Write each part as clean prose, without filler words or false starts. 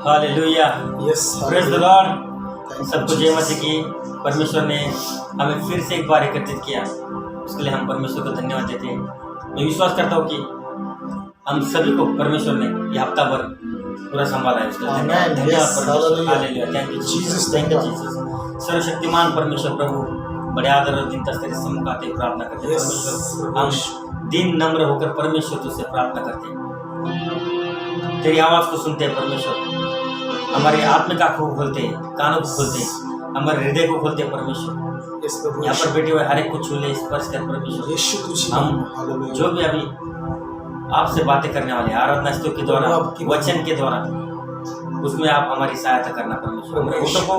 Hallelujah, yes, praise the Lord. सबको जय मसीह की। परमेश्वर ने हमें फिर से एक बार एकत्रित किया, उसके लिए हम परमेश्वर को धन्यवाद देते हैं। मैं विश्वास करता हूँ कि हम सभी को परमेश्वर ने ये हफ्ता भर पूरा संभाला है, उसके लिए धन्यवाद परमेश्वर। Hallelujah, thank you Jesus, thank you Jesus. सर्वशक्तिमान परमेश्वर प्रभु, बड़े आदर और दिन तेरे सम्मुख आते प्रार्थना करते हैं परमेश्वर। हम दिन नम्र होकर परमेश्वर तुझसे प्रार्थना करते हैं, तेरी आवाज को सुनते हैं परमेश्वर। हमारी आत्मिक आंखों को खोलते हैं, कानों को खोलते हैं, हमारे हृदय को खोलते हैं परमेश्वर। यहाँ पर बैठे हुए हर एक को छू ले, स्पर्श कर परमेश्वर। हम जो भी अभी आपसे बातें करने वाले हैं, आराधना स्तुति के द्वारा, वचन के द्वारा, उसमें आप हमारी सहायता करना परमेश्वर। हमारे होठों को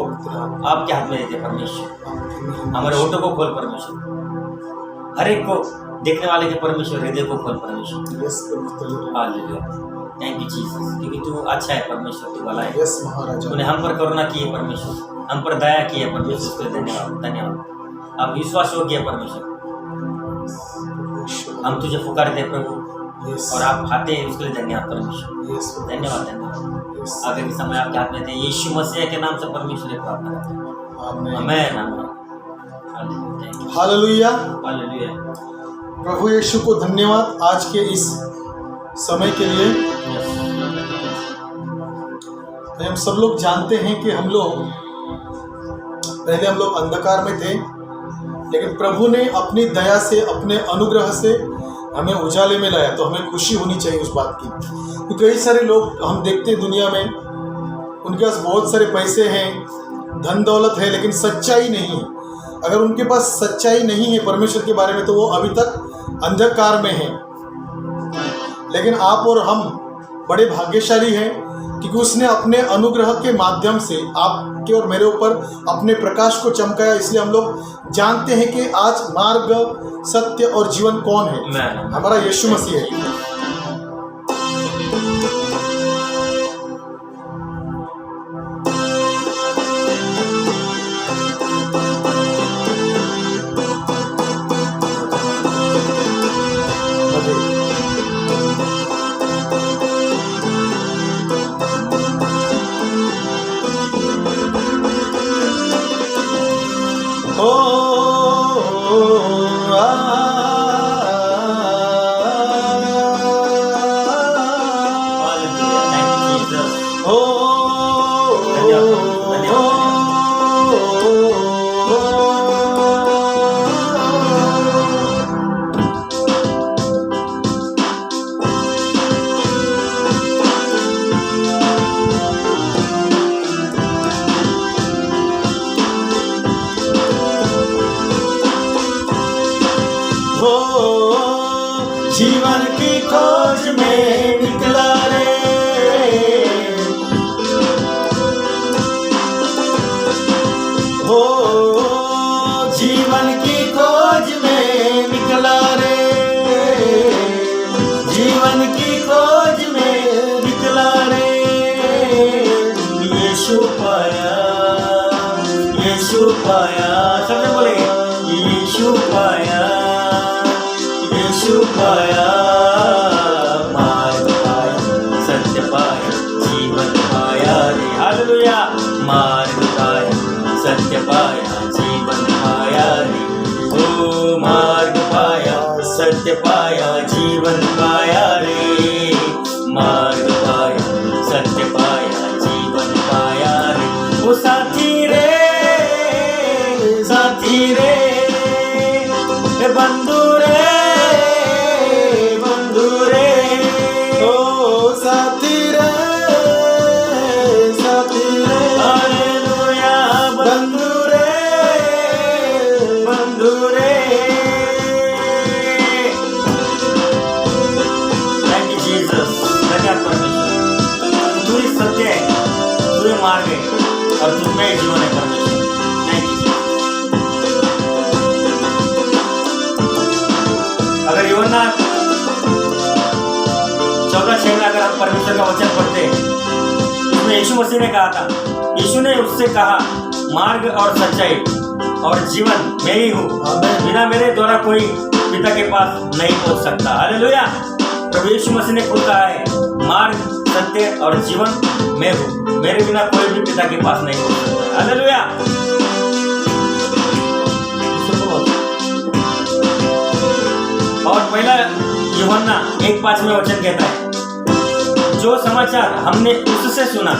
आपके हाथ में देते परमेश्वर, हमारे होठों को खोल परमेश्वर, हर एक को देखने वाले के परमेश्वर हृदय को खोल परमेश्वर। हालेलुया, थैंक यू जीसस, क्योंकि तू अच्छा है परमेश्वर, तू भला है। यस महाराज, तूने हम पर करुणा की है परमेश्वर, हम पर दया की है परमेश्वर, उसके लिए धन्यवाद धन्यवाद। आप विश्वास योग्य है परमेश्वर, हम तुझे पुकारते हैं प्रभु, और आप आते हैं, उसके लिए धन्यवाद परमेश्वर। धन्यवाद धन्यवाद। आगे के समय आपके हाथ में थे, यीशु मसीह के नाम से परमेश्वर की प्रार्थना करते हैं, आमीन आमीन। Hallelujah, hallelujah. प्रभु यीशु को धन्यवाद आज के इस समय के लिए। हम सब लोग जानते हैं कि हम लोग अंधकार में थे, लेकिन प्रभु ने अपनी दया से, अपने अनुग्रह से हमें उजाले में लाया। तो हमें खुशी होनी चाहिए उस बात की, क्योंकि कई सारे लोग हम देखते हैं दुनिया में, उनके पास बहुत सारे पैसे हैं, धन दौलत है, लेकिन सच्चाई नहीं है। अगर उनके पास सच्चाई नहीं है परमेश्वर के बारे में, तो वो अभी तक अंधकार में है। लेकिन आप और हम बड़े भाग्यशाली हैं, क्योंकि उसने अपने अनुग्रह के माध्यम से आपके और मेरे ऊपर अपने प्रकाश को चमकाया। इसलिए हम लोग जानते हैं कि आज मार्ग, सत्य और जीवन कौन है? हमारा यीशु मसीह है। जीवन की खोज में निकला रे, हो जीवन की खोज में निकला रे, जीवन की खोज में निकला रे। यीशु पाया, यीशु पाया, सबसे बोले यीशु पाया, यीशु पाया, मार्ग पाया, सत्य पाया, जीवन पाया रे। हालेलुया, मार्ग पाया, सत्य पाया, जीवन पाया रे। ओ मार्ग पाया, सत्य पाया, जीवन पाया रे। मार्ग पाया, सत्य पाया, जीवन पाया रे। ओ साथी रे, साथी रे, बंधु रे, मार्ग है और तुझमें जीवन है परमेश्वर। Thank you. अगर यूहन्ना 14:6 में अगर हम परमेश्वर का वचन पढ़ते उसमें यीशु मसीह ने कहा था, यीशु ने उससे कहा, मार्ग और सच्चाई और जीवन मैं ही हूँ, बिना मेरे द्वारा कोई पिता के पास नहीं पहुँच सकता। हालेलुया। प्रभु यीशु मसीह ने खुद कहा है, मार्ग, सत्य और जीवन मैं हूँ, मेरे बिना कोई भी पिता के पास नहीं हो सकता। हालेलुया। और पहला यूहन्ना 1:5 में वचन कहता है, जो समाचार हमने उससे सुना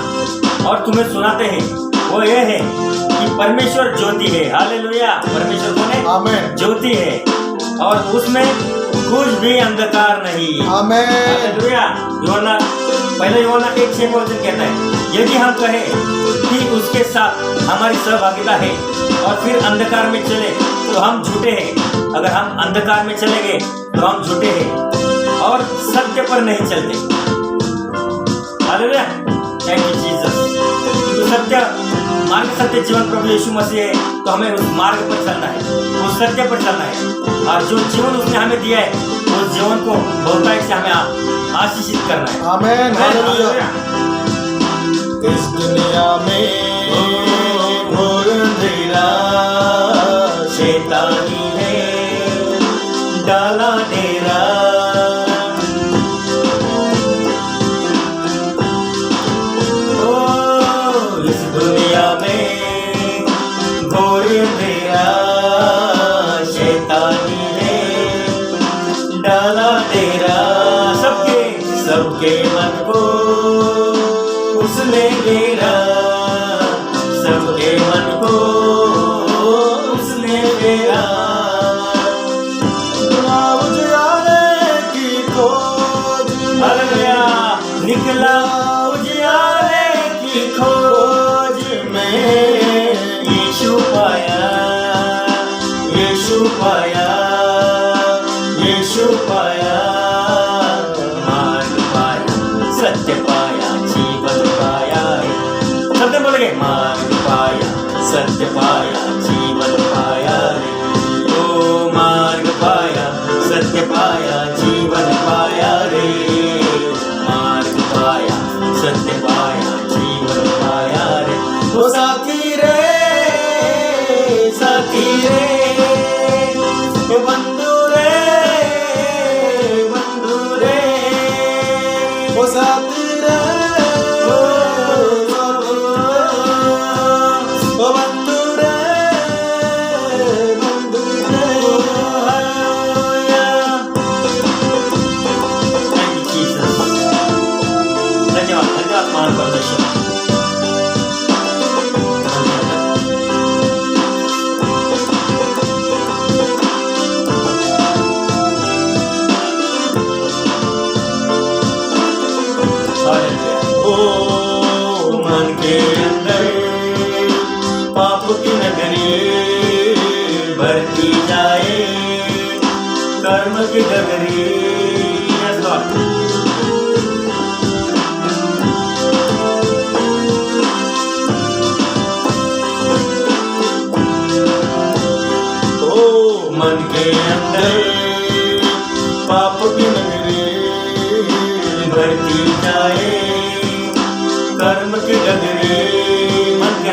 और तुम्हें सुनाते हैं वो ये है कि परमेश्वर ज्योति है। हालेलुया। परमेश्वर कौन है? आमेन। ज्योति है और उसमें कुछ भी अंधकार नहीं। आमेन। हालेलुया। पहले यूहन्ना 1:6 में वचन कहता है, यदि हम कहें कि उसके साथ हमारी सहभागिता है और फिर अंधकार में चले तो हम झूठे हैं। अगर हम अंधकार में चलेंगे तो हम झूठे हैं और सत्य पर नहीं चलते। हालेलुया। Thank you Jesus. तो सत्य मार्ग, सत्य जीवन प्रभु यीशु मसीह है, तो हमें उस मार्ग पर चलना है, उस सत्य पर चलना है और जो जीवन उसने हमें दिया है उस जीवन को बहुतायत से हमें आशीषित करना है। आमेन। हालेलुया। इस दुनिया में घोर अंधेरा शैतानी है डाला डेरा, इस दुनिया में घोर अंधेरा शैतानी है डाला डेरा, सबके मन को उसने घेरा, सबके मन को उसने घेरा। उजियारे की खोज में, हालेलुया। निकला उजियारे की खोज में, यीशु पाया, यीशु पाया, यीशु पाया, मार्ग पाया, सत्य पाया, जीवन पाया। सबने बोलेंगे, मार्ग पाया, सत्य पाया, जीवन पाया रे। ओ मार्ग पाया, सत्य पाया, जीवन पाया रे। मार्ग पाया, सत्य पाया, जीवन पाया रे। ओ साथी रे, साथी रे, ए बंधु रे, बंधु रे, ओ साथी रे, ओ बंधु रे, बंधु रे। Thank you, Jesus. धन्यवाद, धन्यवाद महान परमेश्वर। ओ मन के अंदर पाप की नगरी बढ़ती जाए, कर्म की डगरी। Yes, Lord. ओ मन के अंदर पाप की नगरी बढ़ती जाए, कर्म की डगरी। मन के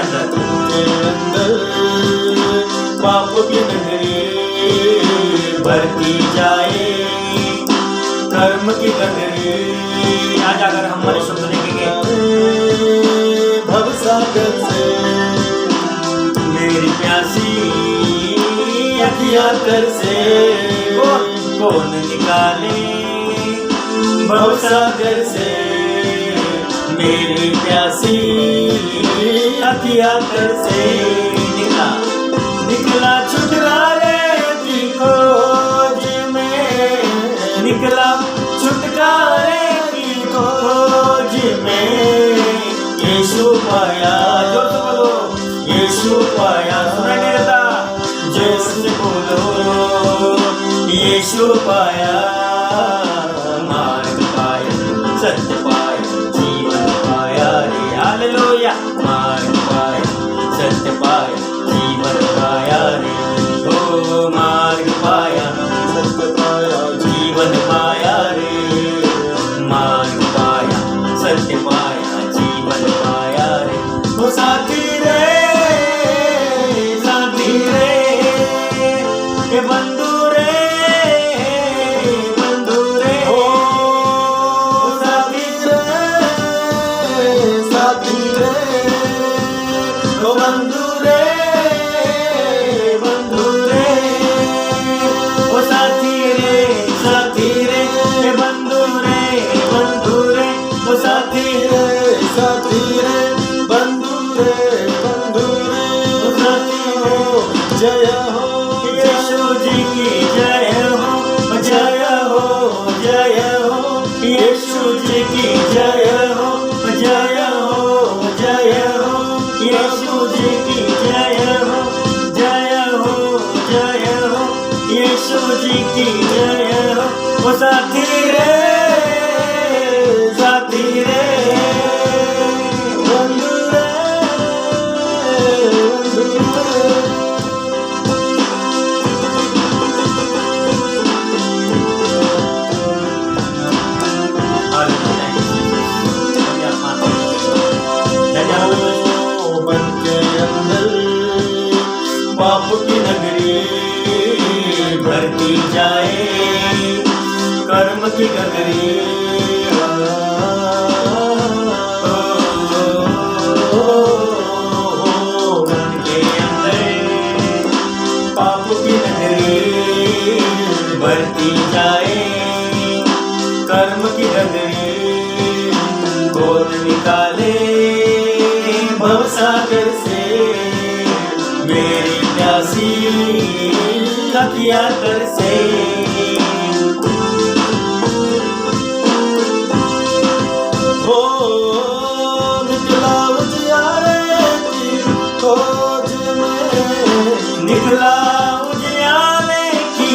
अंदर पाप की नगरी बढ़ती जाए, कर्म की डगरी। आज अगर हम मन शब्द देखेंगे, भवसागर से मेरी प्यासी अखियाँ तर से कौन निकाले, भवसागर से मेरी प्यासी अखियाँ तर से निकला, निकला छुटकारे की खोज में, निकला छुटकारे की खोज में। यीशु पाया, जोर से बोलो, यीशु पाया। सुनाई नहीं देता? जोर से बोलो, यीशु पाया, मार्ग पाया, सत्य पाया, जीवन पाया रे। हालेलुया। मार्ग पाया, सत्य पाया, जीवन पाया रे। ओ मार्ग पाया, सत्य पाया, जीवन पाया रे। मार्ग पाया, सत्य पाया, जीवन पाया रे। ओ साथी रे, साथी रे, ए बंधु रे, बंधु रे, ओ साथी रे, यीशु जी की जय हो, जय हो, जय हो। यीशु जी की जय हो, जय हो, जय हो। यीशु जी की जय हो। वो साथी रे, साथी रे, बंधु रे, बंधु रे। मन के अंदर पाप की नगरी भरती जाए, कर्म की गगरी। मन के अंदर पाप की नगरी भरती जाए, कर्म की गगरी। गोद निकाले भवसागर से मेरी प्यासी अखियाँ तरसे। हो निकला उजियारे की खोज में, निकला उजियारे की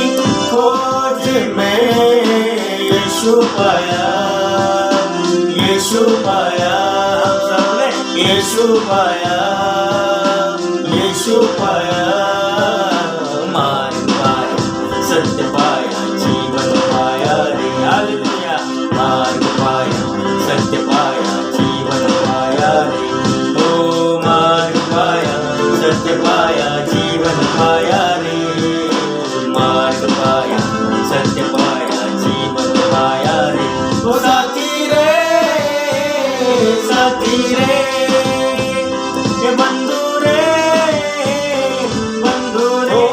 खोज में। यीशु पाया, यीशु पाया, यीशु पाया, यीशु पाया। मार्ग पाया, सत्य पाया, जीवन पाया रे। हालेलुया। मार्ग पाया, सत्य पाया, जीवन पाया रे। ओ मार्ग पाया, सत्य पाया, जीवन पाया रे। मार्ग पाया, सत्य पाया, जीवन पाया रे। ओ साथी रे, साथी रे, ये बंधु रे, बंधु रे।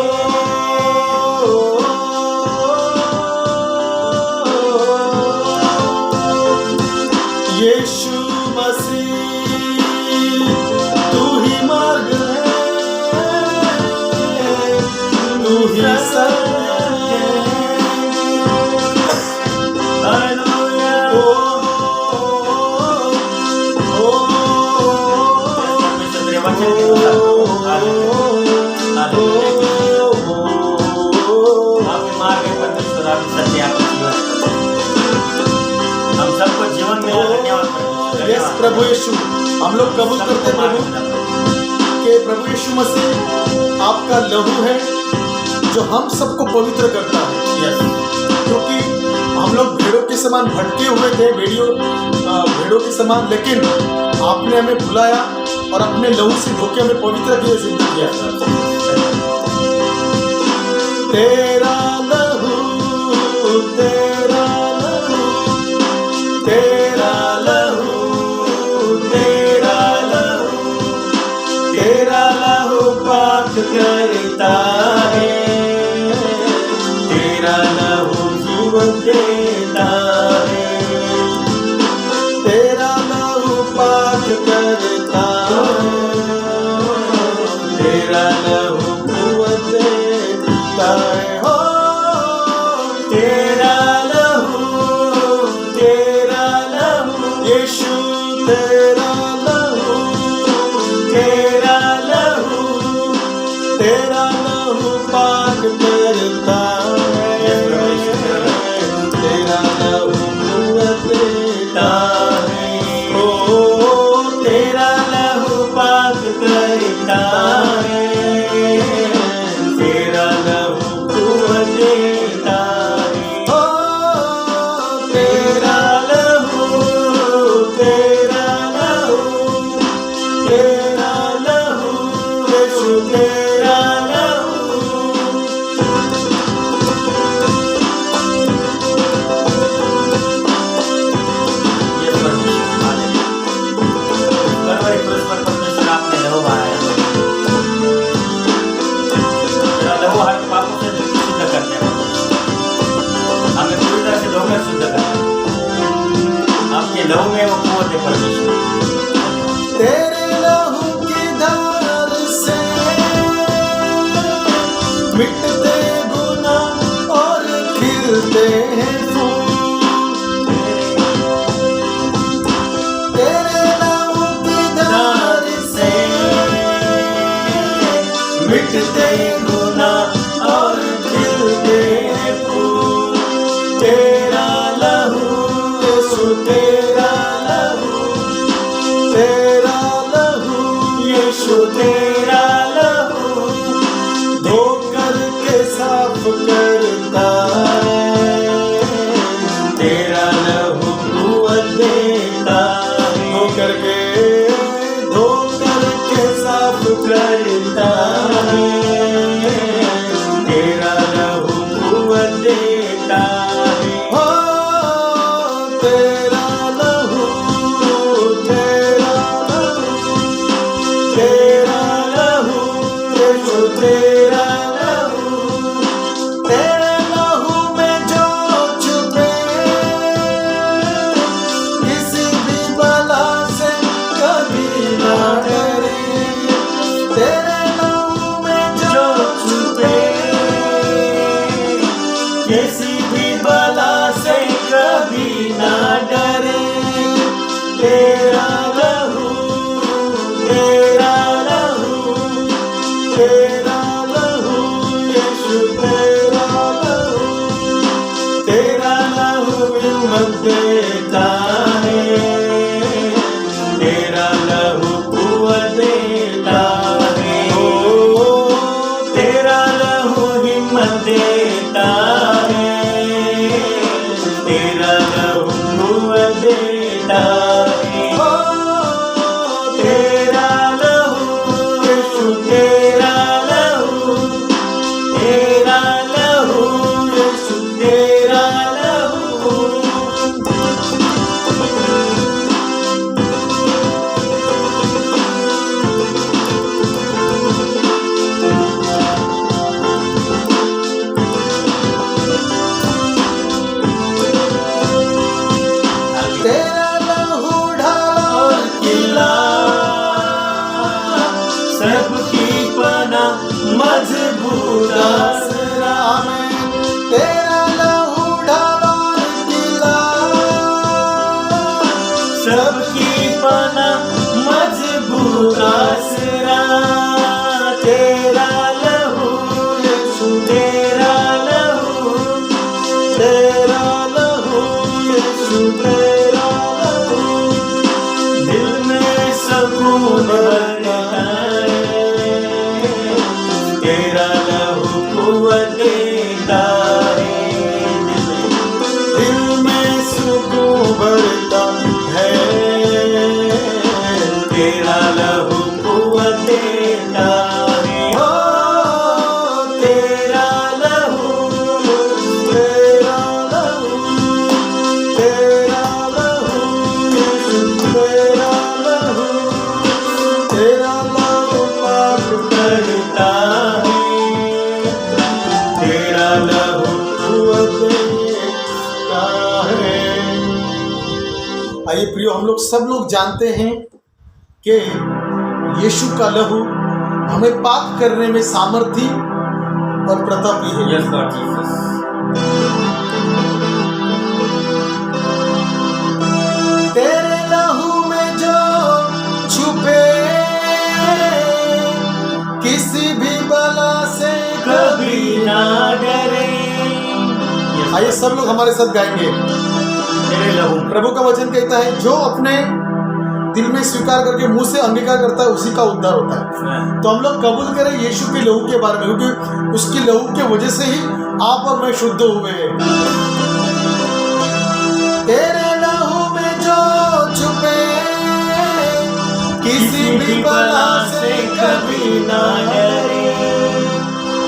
यीशु मसीह तू ही मार्ग है, तू ही सत्य है। हालेलुया। हम सबको जीवन में धन्यवाद। यस प्रभु यीशु, हम लोग कबूल करते हैं प्रभु कि प्रभु यीशु मसीह आपका लहू है जो हम सबको पवित्र करता है। यस। क्योंकि हम लोग भेड़ों के समान भटके हुए थे, भेड़ों के समान, लेकिन आपने हमें बुलाया और अपने लहू से धोके हमें पवित्र किए, सिद्ध किया। तेरा लहू, तेरा लहू, तेरा लहू, तेरा लहू, तेरा लहू पाक करता है। तेरा लहू जीवन देता है। तेरा लहू पाक करता है। तेरा लहू कुवत देता है। हो तेरा लहू, तेरा लहू, यीशु तेरा लहू, तेरा लहू, तेरा लहू पाक करता है। तेरा लहू कुवत देता है। ओ तेरा लहू पाक करता है। तेरा लहू कुवत देता है। ओ तेरा लहू, तेरा लहू, तेरा लहू, यीशु तेरा लहू। ये परमेश्वर हालेलुया। कलवरी क्रूस पर परमेश्वर आपने लहू बहाया। तेरा लहू हर पापों से शुद्ध करने वाला, हमें पूरी तरह से धोकर शुद्ध करना। आपके लहू में वो कुवत है परमेश्वर। तेरे लहू की धार से मिटते गुनाह और खिलते हैं फूल। यीशु तेरा लहू, तेरा लहू, यीशु तेरा लहू धो करके साफ करता है, तेरा लहू कुव्वत देता है, धो करके साफ करता है, तेरा लहू कुव्वत देता है। हो तेरा लहू, तेरा लहू, तेरा लहू, यीशु तेरा लहू, तेरे लहू में जो छुपे किसी भी बला से कभी ना डरे, तेरे लहू में जो छुपे किसी भी बला से कभी ना डरे, तेरा लहू, तेरा लहू, तेरा लहू, यीशु तेरा लहू, तेरा लहू हिम्मत देता है, तेरा लहू कुव्वत देता है, ओ तेरा लहू हिम्मत देता है, तेरा लहू कुव्वत देता है, ओ तेरा लहू, यीशु तेरा लहू, तेरा लहू, यीशु तेरा लहू। तेरा लहू ढाला किला, सबकी पनाह मजबूत आसरा में, तेरा लहू ढाला किला, सबकी पनाह मजबूत आसरा, तेरा लहू, यीशु तेरा लहू, तेरा लहू, यीशु तेरा लहू दिल में सुकून भरता है, तेरा लहू कुव्वत देता है, दिल में सुकून भरता है, तेरा लहू कुव्वत देता है, ओ तेरा लहू, तेरा लहू, तेरा लहू, यीशु तेरा लहू, तेरा लहू पाप करता है, तेरा लहू कुव्वत देता है। आइए प्रियो, हम लोग सब लोग जानते हैं कि यीशु का लहू हमें पाक करने में सामर्थी और प्रतापी है। Yes Lord Jesus. तेरे लहू में जो छुपे किसी भी बला से कभी ना डरे। आइए सब लोग हमारे साथ गाएंगे। तेरे लहू, प्रभु का वचन कहता है, जो अपने दिल में स्वीकार करके मुंह से अंगीकार करता है उसी का उद्धार होता है। तो हम लोग कबूल करें यीशु के लहू के बारे में, क्योंकि उसकी लहू के वजह से ही आप और मैं शुद्ध हुए हैं। तेरे लहू में जो छुपे किसी भी बला से कभी ना डरे,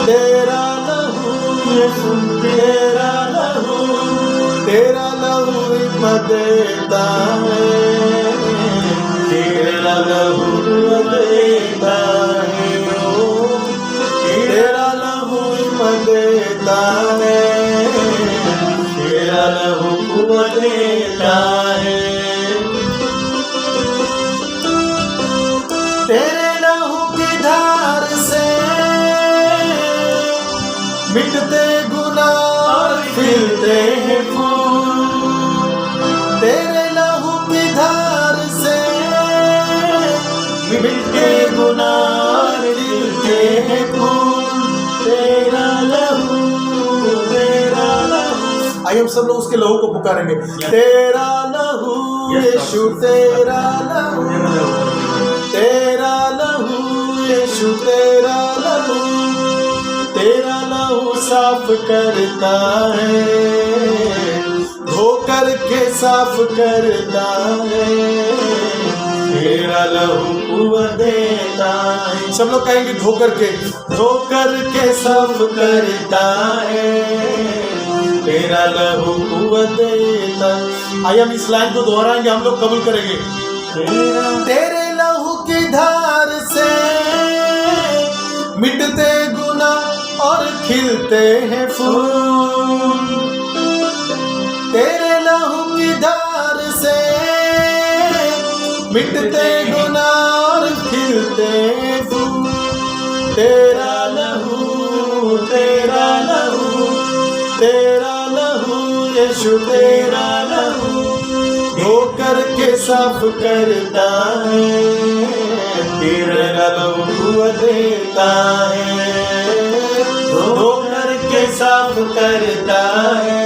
तेरा लहू, यीशु तेरा लहू, तेरा लहू हिम्मत देता है, तेरा लहू कुव्वत देता है, तेरा लहू हिम्मत देता है, तेरा लहू कुव्वत देता है। तेरे लहू की धार से मिटते गुनाह और खिलते हैं फूल, तेरे लहू की धार से मिटते गुनाह और खिलते हैं फूल, तेरा लहू, तेरा लहू। आइए हम सब लोग उसके लहू को पुकारेंगे। तेरा लहू यीशु तेरा लहू, तेरा लहू यीशु तेरा लहू साफ करता है, धो करके साफ करता है, तेरा लहू कुवत देता है। सब लोग कहेंगे धो करके साफ करता है, तेरा लहू कुवत देता। आइए हम इस लाइन को दोहराएंगे, हम लोग कबूल करेंगे। तेरे लहू की धार से मिटते गुनाह और खिलते हैं फूल, तेरे लहू की धार से मिटते गुनाह और खिलते हैं फूल, तेरा लहू, तेरा लहू, तेरा लहू यीशु तेरा लहू धो करके साफ करता है, तेरा लहू कुवत देता है, धो करके साफ करता है,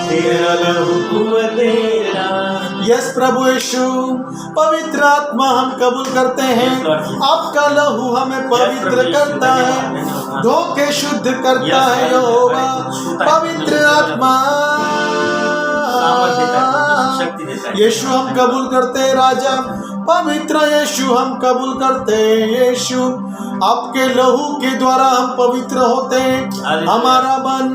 तेरा लहू कुवत देता। यस प्रभु यीशु, पवित्र आत्मा हम कबूल करते हैं, आपका लहू हमें पवित्र करता है, धो के शुद्ध करता है यहोवा। पवित्र आत्मा यीशु हम कबूल करते हैं राजा, पवित्र यीशु हम कबूल करते हैं यीशु, आपके लहू के द्वारा हम पवित्र होते हैं। हमारा मन,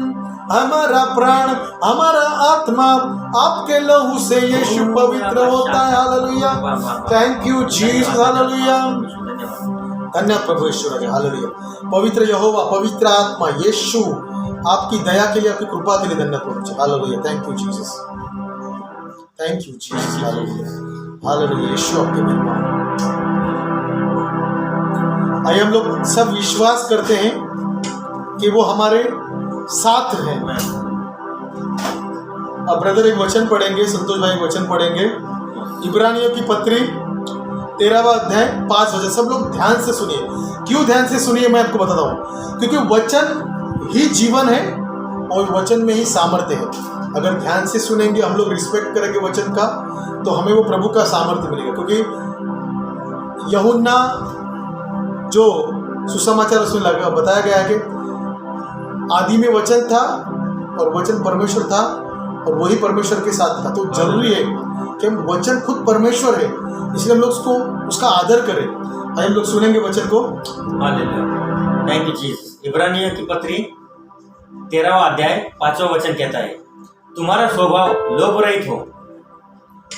हमारा प्राण, हमारा आत्मा आपके लहू से यीशु पवित्र होता है। Hallelujah, thank you Jesus, hallelujah, धन्यवाद प्रभु यीशु राजा, हालेलुया। पवित्र यहोवा, पवित्र आत्मा यीशु, आपकी दया के लिए, आपकी कृपा के लिए धन्यवाद प्रभु, hallelujah, thank you Jesus, thank you Jesus, hallelujah, hallelujah, यीशु आपके मेहमान। आइए हम लोग सब विश्वास करते हैं कि वो हमारे साथ हैं। अब ब्रदर एक वचन पढ़ेंगे, संतोष भाई एक वचन पढ़ेंगे, इब्रानियों की पत्री 13वां अध्याय 5 वचन। सब लोग ध्यान से सुनिए। क्यों ध्यान से सुनिए मैं आपको बताता हूँ, क्योंकि वचन ही जीवन है और वचन में ही सामर्थ्य है। अगर ध्यान से सुनेंगे, हम लोग रिस्पेक्ट करेंगे वचन का, तो हमें वो प्रभु का सामर्थ्य मिलेगा। क्योंकि यूहन्ना जो सुसमाचार उसमें लगा बताया गया है कि आदि में वचन था और वचन परमेश्वर था और वही परमेश्वर के साथ था। तो जरूरी है कि हम वचन खुद परमेश्वर है, इसलिए हम लोग उसको उसका आदर करें। आइए हम लोग सुनेंगे वचन को। Hallelujah, thank you Jesus. इब्रानियों की पत्री 13वां अध्याय 5वां वचन कहता है, तुम्हारा स्वभाव लोभ रहित हो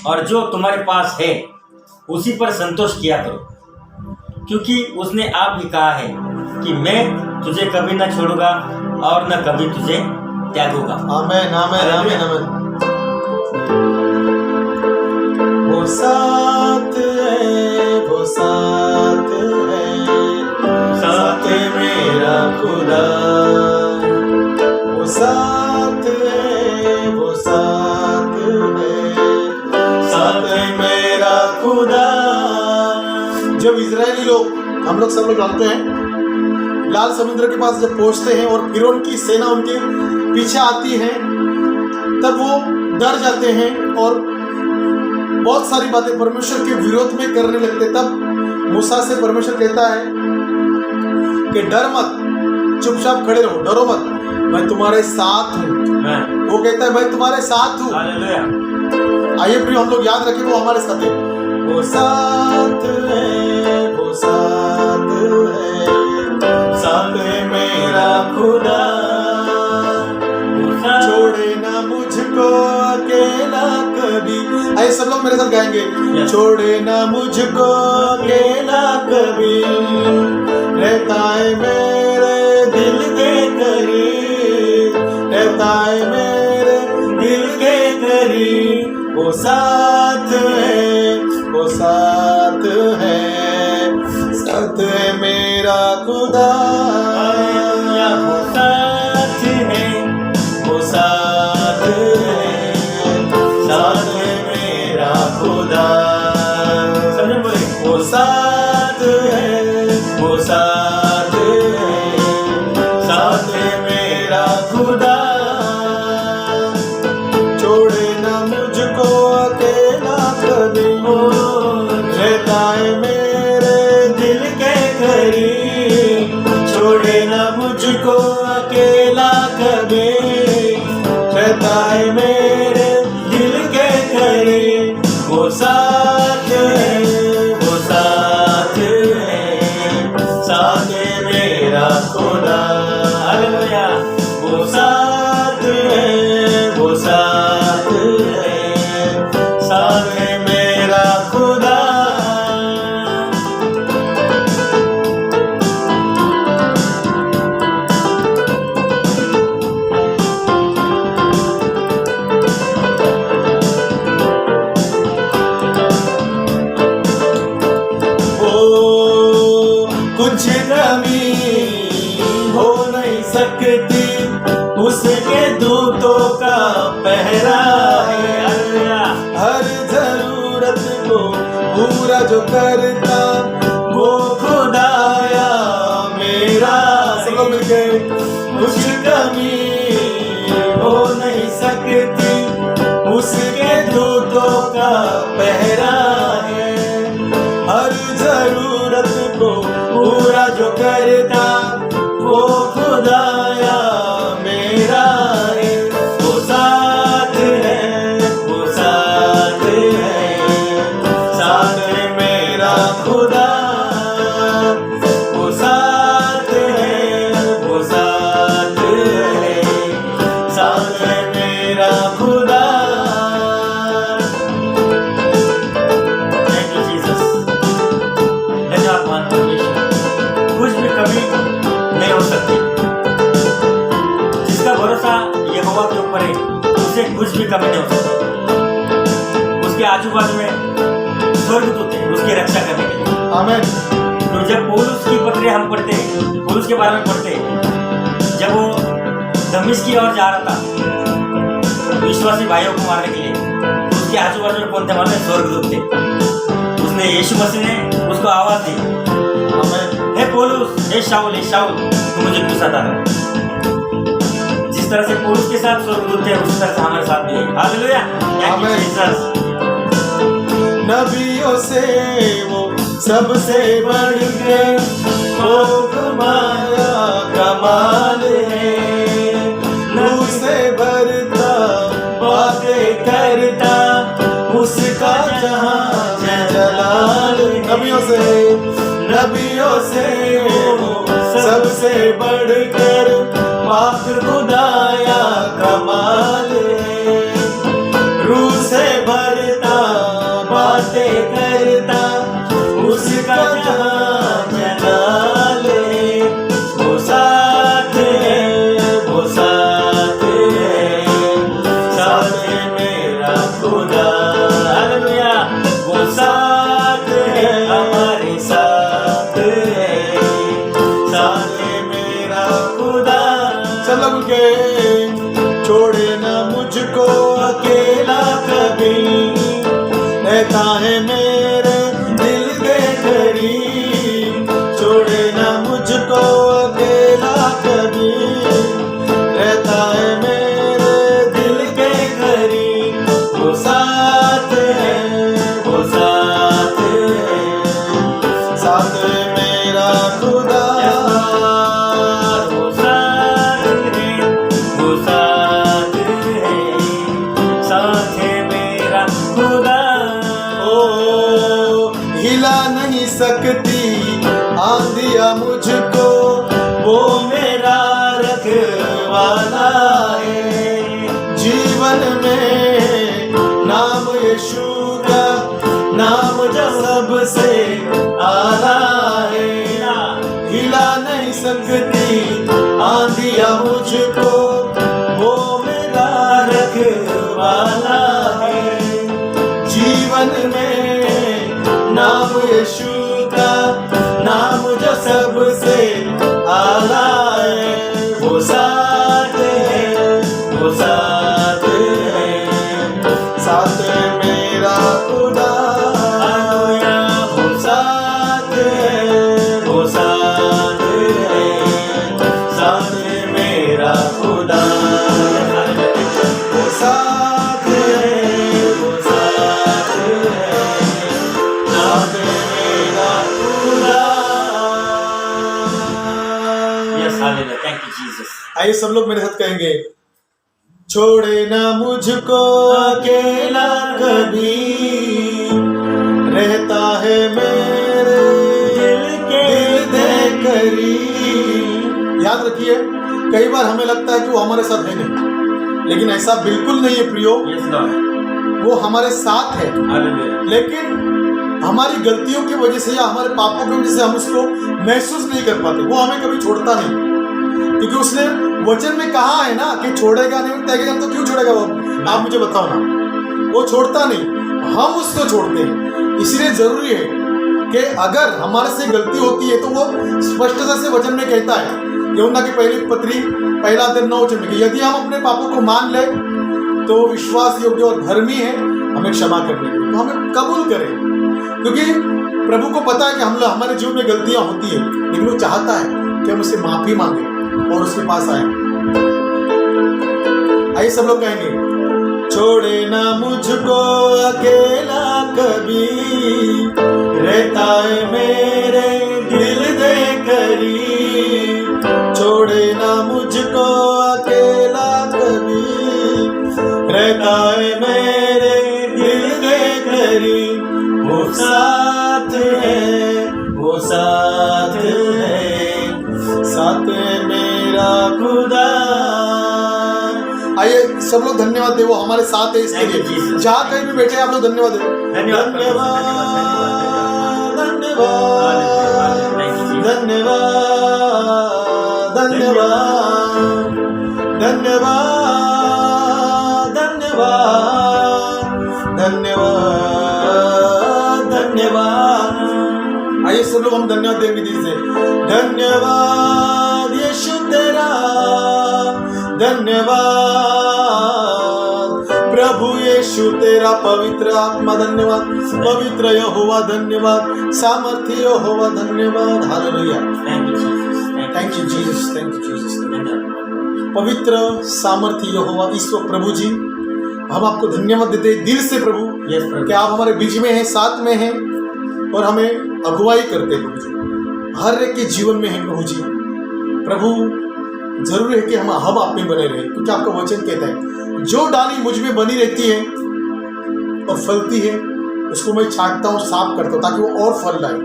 और जो तुम्हारे पास है उसी पर संतोष किया करो, क्योंकि उसने आप ही कहा है कि मैं तुझे कभी न छोड़ूंगा और न कभी तुझे त्यागूंगा। आमीन, आमीन, आमीन, आमीन। वो साथ है, वो साथ है, साथ है मेरा खुदा, वो साथ है, वो साथ है, साथ है मेरा खुदा। जब इजरायली लोग, हम लोग सब लोग जानते हैं, लाल समुद्र के पास जब पहुंचते हैं और फिरौन की सेना उनके पीछे आती है, तब वो डर जाते हैं और बहुत सारी बातें परमेश्वर के विरोध में करने लगते। तब मूसा से परमेश्वर कहता है कि डर मत, चुपचाप खड़े रहो, डरो मत, मैं तुम्हारे साथ हूँ। वो कहता है मैं तुम्हारे साथ हूँ। आइए प्रिय, हम लोग याद रखें वो हमारे साथ है, वो साथ है, वो साथ है, साथ है मेरा खुदा, छोड़े ना मुझको अकेला कभी। आइए सब लोग मेरे साथ गाएंगे, छोड़े ना मुझको अकेला कभी, रहता है मेरे दिल के करीब, रहता है मेरे दिल के करीब, वो साथ है, वो साथ है, साथ है मेरा खुदा, वो साथ है, वो साथ है, साथ है मेरा खुदा, वो साथ है, वो साथ है, साथ है मेरा खुदा, छोड़े ना मुझको अकेला साथ है, वो साथ है मेरा खुदा। हालेलुया। वो साथ है, वो साथ है मेरा खुदा। कुछ कमी हो नहीं सकती, उसके दूतों का पहरा है। हालेलुया। हर जरूरत को पूरा जो करता वो खुदाया मेरा। सब लोग मिलके कुछ कमी हो नहीं सकती, उसके दूतों का पहरा है। हर जरूरत को पूरा जो करता वो खुदाया मेरा है। वो साथ है, वो साथ है मेरा खुदा। वो साथ है, वो साथ है मेरा खुदा। Thank you Jesus. धन्यवाद महान परमेश्वर। कुछ भी कमी नहीं हो सकती। जिसका भरोसा यहोवा के ऊपर है उसे कुछ भी कमी नहीं हो सकती। उसके आजू बाजू में स्वर्गदूत है उसकी रक्षा करने के लिए। आमीन। तो जब पौलुस की पत्री हम पढ़ते हैं, पौलुस के बारे में पढ़ते हैं, जब वो दमिश्क की ओर जा रहा था विश्वासी भाइयों को मारने के लिए, तो उसके आजू बाजू में कौन थे मालूम है? स्वर्गदूत थे। उसने यीशु मसीह ने उसको आवाज दी, आमीन। हे पौलुस, हे शाऊल, तू मुझे क्यों सता रहा है? जिस तरह से पौलुस के साथ स्वर्गदूत थे उसी तरह से हमारे साथ भी है। हालेलुया। थैंक यू आमीन। जीसस। नबियों से वो सबसे बढ़ के वो कमाया कमाल है। नूर से भरता बातें करता उसका जहां जलाल। नबियों से वो सबसे बढ़कर पाक खुदाया कमाल है। रूह से भरता बातें करता उसका जहां जलाल है। वो साथ है, वो साथ है मेरा खुदा। हालेलुया। वो साथ है, हमारे साथ है मेरा खुदा। सब लोग के छोड़े ना मुझको अकेला कभी, रहता है मेरे दिल के करीब। छोड़े ना मुझको अकेला कभी, रहता है मेरे दिल के करीब। वो साथ है, वो साथ है मेरा खुदा। वो साथ है मेरा खुदा। ओ हिला नहीं सकती आंधिया मुझको, वो मेरा रखवाला है। जीवन में नाम यीशु का नाम जो सबसे आला है। हिला नहीं सकती आंधिया मुझको, वो मेरा रखवाला है। जीवन में नाम यीशु का नाम जो सबसे आला है। वो साथ है, वो साथ है मेरा खुदा। वो साथ है, वो साथ है मेरा खुदा। वो साथ है, वो साथ है मेरा खुदा। Yes hallelujah. Thank you Jesus. आइए सब लोग मेरे साथ कहेंगे, छोड़े ना मुझको अकेला कभी, रखिए। कई बार हमें लगता है कि वो हमारे साथ है नहीं, लेकिन ऐसा बिल्कुल नहीं है प्रियो, यस लॉर्ड, वो हमारे साथ है। हालेलुया, लेकिन हमारी गलतियों की वजह से या हमारे पापों की वजह से हम उसको महसूस नहीं कर पाते। वो हमें कभी छोड़ता नहीं, क्योंकि उसने वचन में कहा है ना कि छोड़ेगा नहीं, त्यागेगा। तो क्यों छोड़ेगा वो? आप मुझे बताओ ना। वो छोड़ता नहीं, हम उसको छोड़ते हैं। इसलिए जरूरी है कि अगर हमारे से गलती होती है तो वो स्पष्टता से वचन में कहता है, यूहन्ना की पहली पत्री 1:9 में, यदि हम अपने पापों को मान ले तो विश्वास योग्य और धर्मी है हमें क्षमा करने के लिए। तो हमें कबूल करें, क्योंकि प्रभु को पता है कि हम हमारे जीवन में गलतियां होती है, लेकिन वो चाहता है कि हम उससे माफी मांगे और उसके पास आए। आइए सब लोग कहेंगे, छोड़े ना मुझको अकेला कभी, रहता है मेरे दिल दे करीब। छोड़े ना मुझको अकेला कभी, रहता है मेरे दिल दे करीब। वो साथ है, वो साथ है, साथ है मेरा खुदा। आइए सब लोग धन्यवाद दे, वो हमारे साथ है इसके लिए। जहाँ कहीं भी बैठे आप लोग धन्यवाद दे। धन्यवाद, धन्यवाद, धन्यवाद, धन्यवाद, धन्यवाद, धन्यवाद, धन्यवाद, धन्यवाद। आइए सब लोग हम धन्यवाद देंगे दिल से। धन्यवाद यीशु तेरा, धन्यवाद प्रभु यीशु तेरा, पवित्र आत्मा धन्यवाद, पवित्र यहोवा धन्यवाद, सामर्थ्य यहोवा धन्यवाद। Hallelujah, thank you Jesus, thank you Jesus, thank you Jesus. धन्यवाद, पवित्र सामर्थ्य यहोवा ईश्वर प्रभु जी, हम आपको धन्यवाद देते हैं दिल से प्रभु, यस प्रभु, कि आप हमारे बीच में हैं, साथ में हैं और हमें अगुवाई करते हैं प्रभु जी। हर एक के जीवन में है प्रभु जी। प्रभु जरूरी है कि हम आप में बने रहे, क्योंकि आपका वचन कहता है, जो डाली मुझ में बनी रहती है और फलती है उसको मैं छांटता हूँ, साफ करता हूँ, ताकि वो और फल लाए।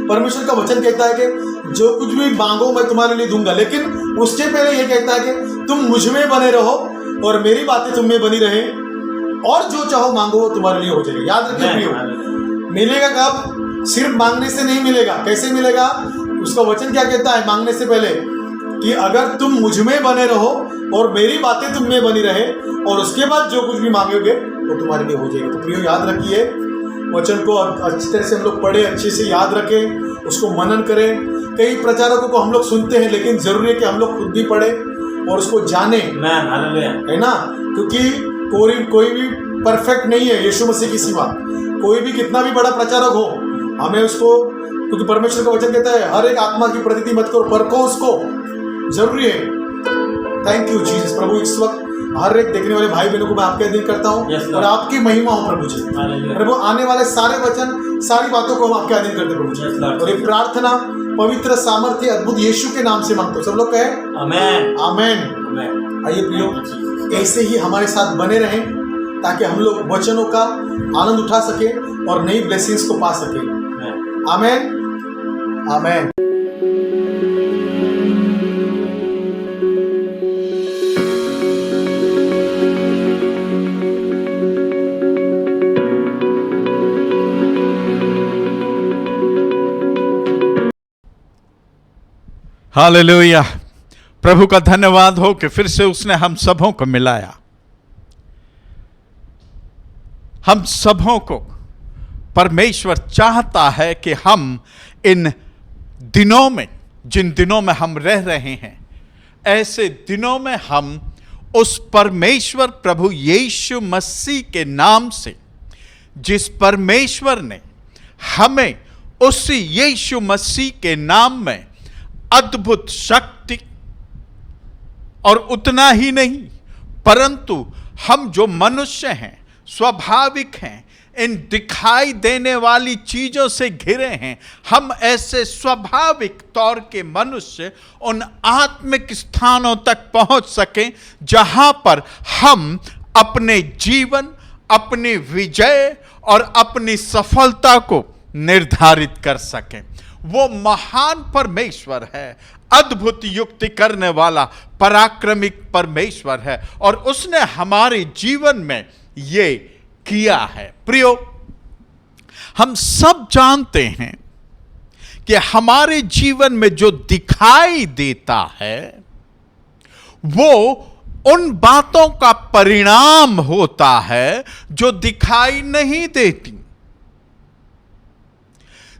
परमेश्वर का वचन कहता है कि जो कुछ भी मांगो मैं तुम्हारे लिए दूंगा, लेकिन उसके पहले ये कहता है कि तुम मुझ में बने रहो और मेरी बातें तुम में बनी रहे, और जो चाहो मांगो वो तुम्हारे लिए हो जाएगा। याद रखिए प्रियो, मिलेगा कब? सिर्फ मांगने से नहीं मिलेगा। कैसे मिलेगा? उसका वचन क्या कहता है मांगने से पहले, कि अगर तुम मुझ में बने रहो और मेरी बातें तुम में बनी रहे, और उसके बाद जो कुछ भी मांगोगे वो तुम्हारे लिए हो जाएगा। तो प्रियो याद रखिए, वचन को अच्छी तरह से हम लोग पढ़े, अच्छे से याद रखें, उसको मनन करें। कई प्रचारकों को हम लोग सुनते हैं, लेकिन जरूरी है कि हम लोग खुद भी पढ़े और उसको जाने, है ना, क्योंकि कोई भी परफेक्ट नहीं है यीशु मसीह की सिवा। कोई भी कितना भी बड़ा प्रचारक हो, हमें उसको, क्योंकि परमेश्वर का वचन कहता है हर एक आत्मा की प्रतीति मत करो, परखो उसको, जरूरी है। Thank you Jesus. प्रभु इस वक्त हर एक देखने वाले भाई बहनों को मैं आपके अधीन करता हूँ, और आपकी महिमा हो प्रभु जी। प्रभु आने वाले सारे वचन, सारी बातों को हम आपके अधीन करते प्रभु जी। और ये प्रार्थना पवित्र सामर्थ्य अद्भुत यीशु के नाम से मांगते हो। सब लोग कहें आमेन, आमेन। आइए प्रियो, ऐसे ही हमारे साथ बने रहें, ताकि हम लोग वचनों का आनंद उठा सके और नई ब्लेसिंग्स को पा सके। आमेन, आमेन। हालेलुया। प्रभु का धन्यवाद हो कि फिर से उसने हम सबों को मिलाया। हम सबों को परमेश्वर चाहता है कि हम इन दिनों में, जिन दिनों में हम रह रहे हैं, ऐसे दिनों में हम उस परमेश्वर प्रभु यीशु मसीह के नाम से, जिस परमेश्वर ने हमें उसी यीशु मसीह के नाम में अद्भुत शक्ति, और उतना ही नहीं, परंतु हम जो मनुष्य हैं, स्वाभाविक हैं, इन दिखाई देने वाली चीजों से घिरे हैं, हम ऐसे स्वाभाविक तौर के मनुष्य उन आत्मिक स्थानों तक पहुंच सकें जहां पर हम अपने जीवन, अपनी विजय और अपनी सफलता को निर्धारित कर सकें। वो महान परमेश्वर है, अद्भुत युक्ति करने वाला पराक्रमी परमेश्वर है, और उसने हमारे जीवन में ये किया है। प्रियो, हम सब जानते हैं कि हमारे जीवन में जो दिखाई देता है वो उन बातों का परिणाम होता है जो दिखाई नहीं देती।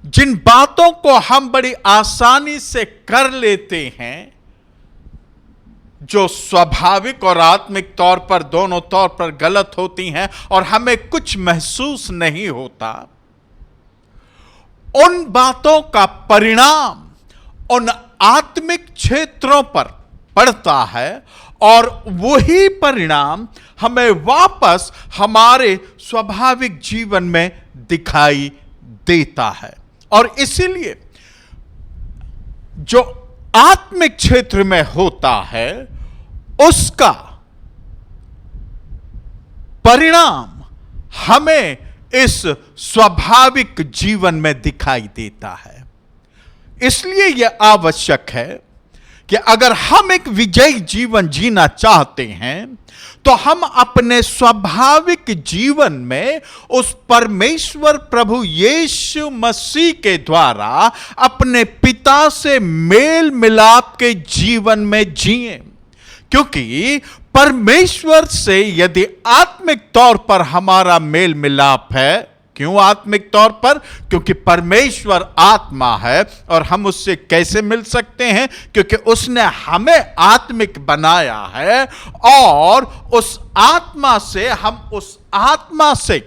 जिन बातों को हम बड़ी आसानी से कर लेते हैं, जो स्वाभाविक और आत्मिक तौर पर, दोनों तौर पर गलत होती हैं और हमें कुछ महसूस नहीं होता, उन बातों का परिणाम उन आत्मिक क्षेत्रों पर पड़ता है और वही परिणाम हमें वापस हमारे स्वाभाविक जीवन में दिखाई देता है। और इसीलिए जो आत्मिक क्षेत्र में होता है उसका परिणाम हमें इस स्वाभाविक जीवन में दिखाई देता है। इसलिए यह आवश्यक है कि अगर हम एक विजयी जीवन जीना चाहते हैं तो हम अपने स्वाभाविक जीवन में उस परमेश्वर प्रभु यीशु मसीह के द्वारा अपने पिता से मेल मिलाप के जीवन में जिएं। क्योंकि परमेश्वर से यदि आत्मिक तौर पर हमारा मेल मिलाप है, क्यों आत्मिक तौर पर? क्योंकि परमेश्वर आत्मा है और हम उससे कैसे मिल सकते हैं? क्योंकि उसने हमें आत्मिक बनाया है और उस आत्मा से हम उस आत्मा से,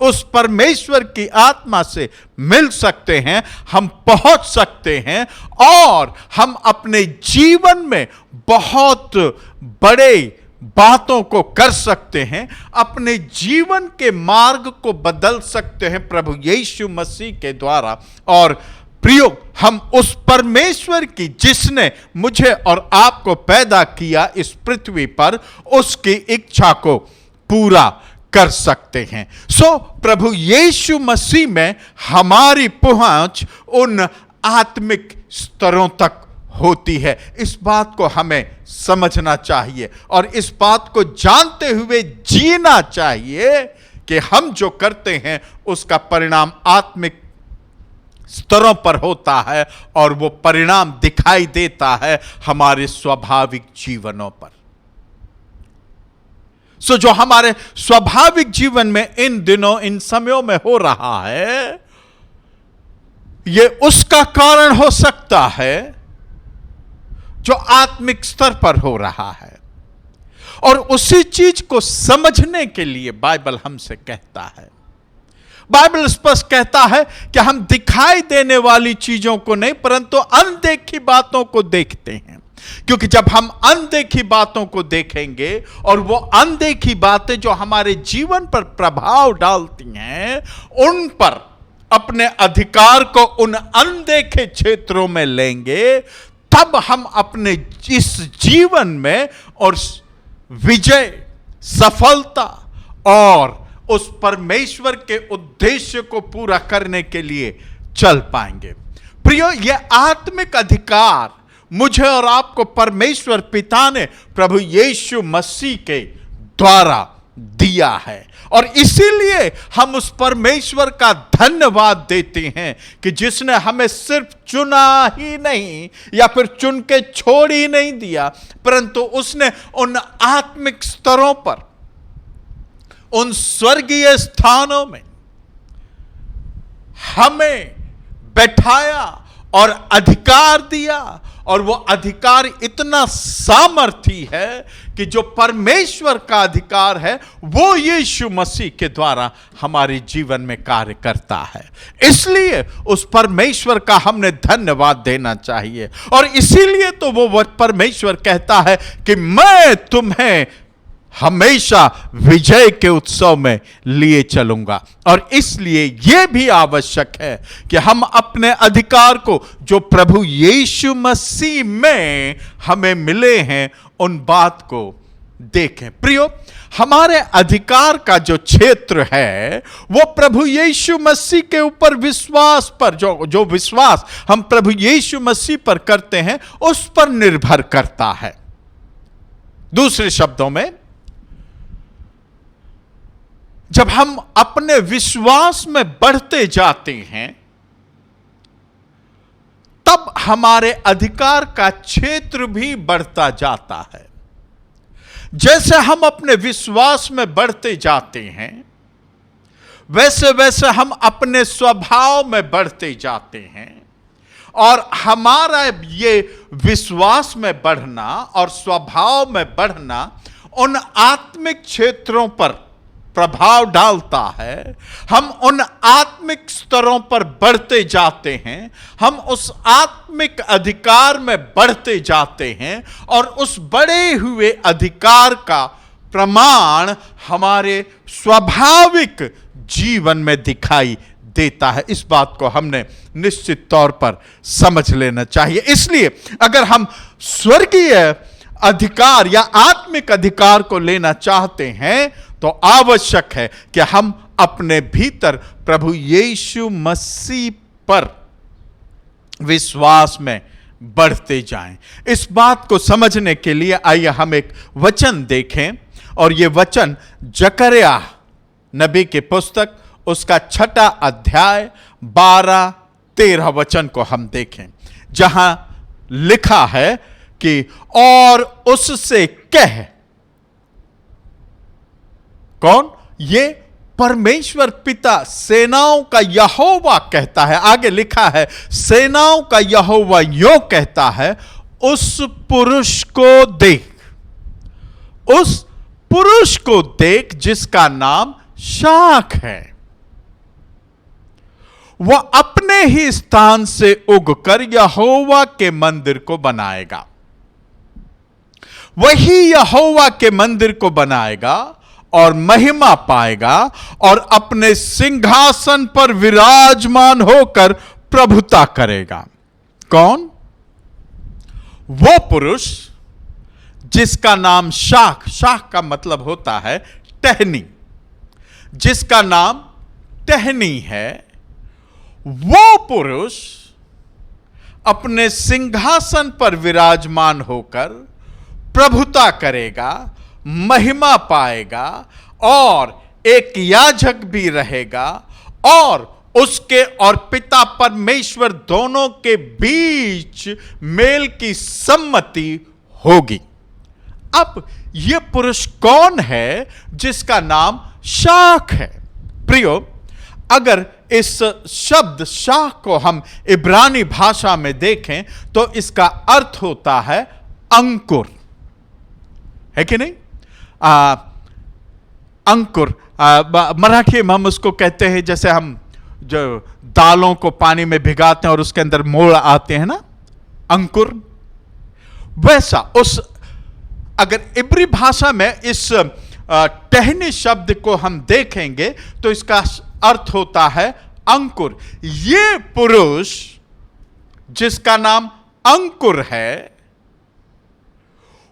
उस परमेश्वर की आत्मा से मिल सकते हैं, हम पहुंच सकते हैं और हम अपने जीवन में बहुत बड़े बातों को कर सकते हैं, अपने जीवन के मार्ग को बदल सकते हैं प्रभु यीशु मसीह के द्वारा। और प्रियो, हम उस परमेश्वर की जिसने मुझे और आपको पैदा किया इस पृथ्वी पर, उसकी इच्छा को पूरा कर सकते हैं। सो प्रभु यीशु मसीह में हमारी पहुंच उन आत्मिक स्तरों तक होती है। इस बात को हमें समझना चाहिए और इस बात को जानते हुए जीना चाहिए कि हम जो करते हैं उसका परिणाम आत्मिक स्तरों पर होता है और वो परिणाम दिखाई देता है हमारे स्वाभाविक जीवनों पर। सो जो हमारे स्वाभाविक जीवन में इन दिनों, इन समयों में हो रहा है, ये उसका कारण हो सकता है जो आत्मिक स्तर पर हो रहा है। और उसी चीज को समझने के लिए बाइबल हमसे कहता है, बाइबल स्पष्ट कहता है कि हम दिखाई देने वाली चीजों को नहीं परंतु अनदेखी बातों को देखते हैं। क्योंकि जब हम अनदेखी बातों को देखेंगे और वो अनदेखी बातें जो हमारे जीवन पर प्रभाव डालती हैं, उन पर अपने अधिकार को उन अनदेखे क्षेत्रों में लेंगे, तब हम अपने इस जीवन में और विजय, सफलता और उस परमेश्वर के उद्देश्य को पूरा करने के लिए चल पाएंगे। प्रियो, यह आत्मिक अधिकार मुझे और आपको परमेश्वर पिता ने प्रभु यीशु मसीह के द्वारा दिया है और इसीलिए हम उस परमेश्वर का धन्यवाद देते हैं कि जिसने हमें सिर्फ चुना ही नहीं या फिर चुन के छोड़ ही नहीं दिया, परंतु उसने उन आत्मिक स्तरों पर, उन स्वर्गीय स्थानों में हमें बैठाया और अधिकार दिया। और वो अधिकार इतना सामर्थी है कि जो परमेश्वर का अधिकार है वो यीशु मसीह के द्वारा हमारे जीवन में कार्य करता है। इसलिए उस परमेश्वर का हमने धन्यवाद देना चाहिए और इसीलिए तो वो परमेश्वर कहता है कि मैं तुम्हें हमेशा विजय के उत्सव में लिए चलूंगा। और इसलिए यह भी आवश्यक है कि हम अपने अधिकार को जो प्रभु यीशु मसीह में हमें मिले हैं, उन बात को देखें। प्रियो, हमारे अधिकार का जो क्षेत्र है वो प्रभु यीशु मसीह के ऊपर विश्वास पर, जो विश्वास हम प्रभु यीशु मसीह पर करते हैं उस पर निर्भर करता है। दूसरे शब्दों में, जब हम अपने विश्वास में बढ़ते जाते हैं तब हमारे अधिकार का क्षेत्र भी बढ़ता जाता है। जैसे हम अपने विश्वास में बढ़ते जाते हैं वैसे वैसे हम अपने स्वभाव में बढ़ते जाते हैं, और हमारा ये विश्वास में बढ़ना और स्वभाव में बढ़ना उन आत्मिक क्षेत्रों पर प्रभाव डालता है। हम उन आत्मिक स्तरों पर बढ़ते जाते हैं, हम उस आत्मिक अधिकार में बढ़ते जाते हैं, और उस बढ़े हुए अधिकार का प्रमाण हमारे स्वाभाविक जीवन में दिखाई देता है। इस बात को हमने निश्चित तौर पर समझ लेना चाहिए। इसलिए अगर हम स्वर्गीय अधिकार या आत्मिक अधिकार को लेना चाहते हैं तो आवश्यक है कि हम अपने भीतर प्रभु यीशु मसीह पर विश्वास में बढ़ते जाएं। इस बात को समझने के लिए आइए हम एक वचन देखें, और यह वचन जकरिया नबी की पुस्तक उसका 6 अध्याय 12-13 वचन को हम देखें, जहां लिखा है कि और उससे कह, कौन? ये परमेश्वर पिता सेनाओं का यहोवा कहता है। आगे लिखा है, सेनाओं का यहोवा यो कहता है, उस पुरुष को देख, उस पुरुष को देख जिसका नाम शाख है। वह अपने ही स्थान से उगकर यहोवा के मंदिर को बनाएगा। वही यहोवा के मंदिर को बनाएगा और महिमा पाएगा और अपने सिंहासन पर विराजमान होकर प्रभुता करेगा। कौन? वो पुरुष जिसका नाम शाख, शाख का मतलब होता है टहनी, जिसका नाम टहनी है, वो पुरुष अपने सिंहासन पर विराजमान होकर प्रभुता करेगा, महिमा पाएगा, और एक याजक भी रहेगा, और उसके और पिता परमेश्वर दोनों के बीच मेल की सम्मति होगी। अब यह पुरुष कौन है जिसका नाम शाख है? प्रियो, अगर इस शब्द शाख को हम इब्रानी भाषा में देखें तो इसका अर्थ होता है अंकुर, है कि नहीं? अंकुर, मराठी में हम उसको कहते हैं, जैसे हम जो दालों को पानी में भिगाते हैं और उसके अंदर मोड़ आते हैं ना, अंकुर, वैसा उस, अगर इब्री भाषा में इस टहनी शब्द को हम देखेंगे तो इसका अर्थ होता है अंकुर। ये पुरुष जिसका नाम अंकुर है,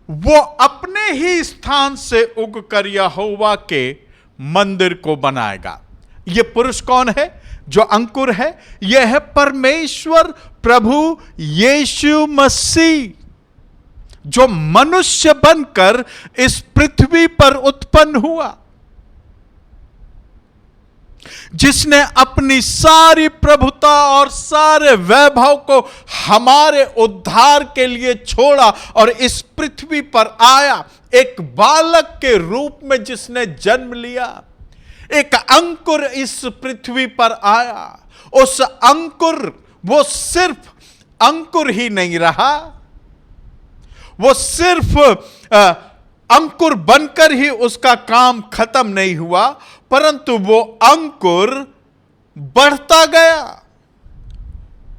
वो अपने ही स्थान से उगकर यहोवा के मंदिर को बनाएगा। ये पुरुष कौन है जो अंकुर है? यह है परमेश्वर प्रभु यीशु मसीह, जो मनुष्य बनकर इस पृथ्वी पर उत्पन्न हुआ, जिसने अपनी सारी प्रभुता और सारे वैभव को हमारे उद्धार के लिए छोड़ा और इस पृथ्वी पर आया, एक बालक के रूप में जिसने जन्म लिया, एक अंकुर इस पृथ्वी पर आया। उस अंकुर, वो सिर्फ अंकुर ही नहीं रहा, वो सिर्फ अंकुर बनकर ही उसका काम खत्म नहीं हुआ, परंतु वो अंकुर बढ़ता गया।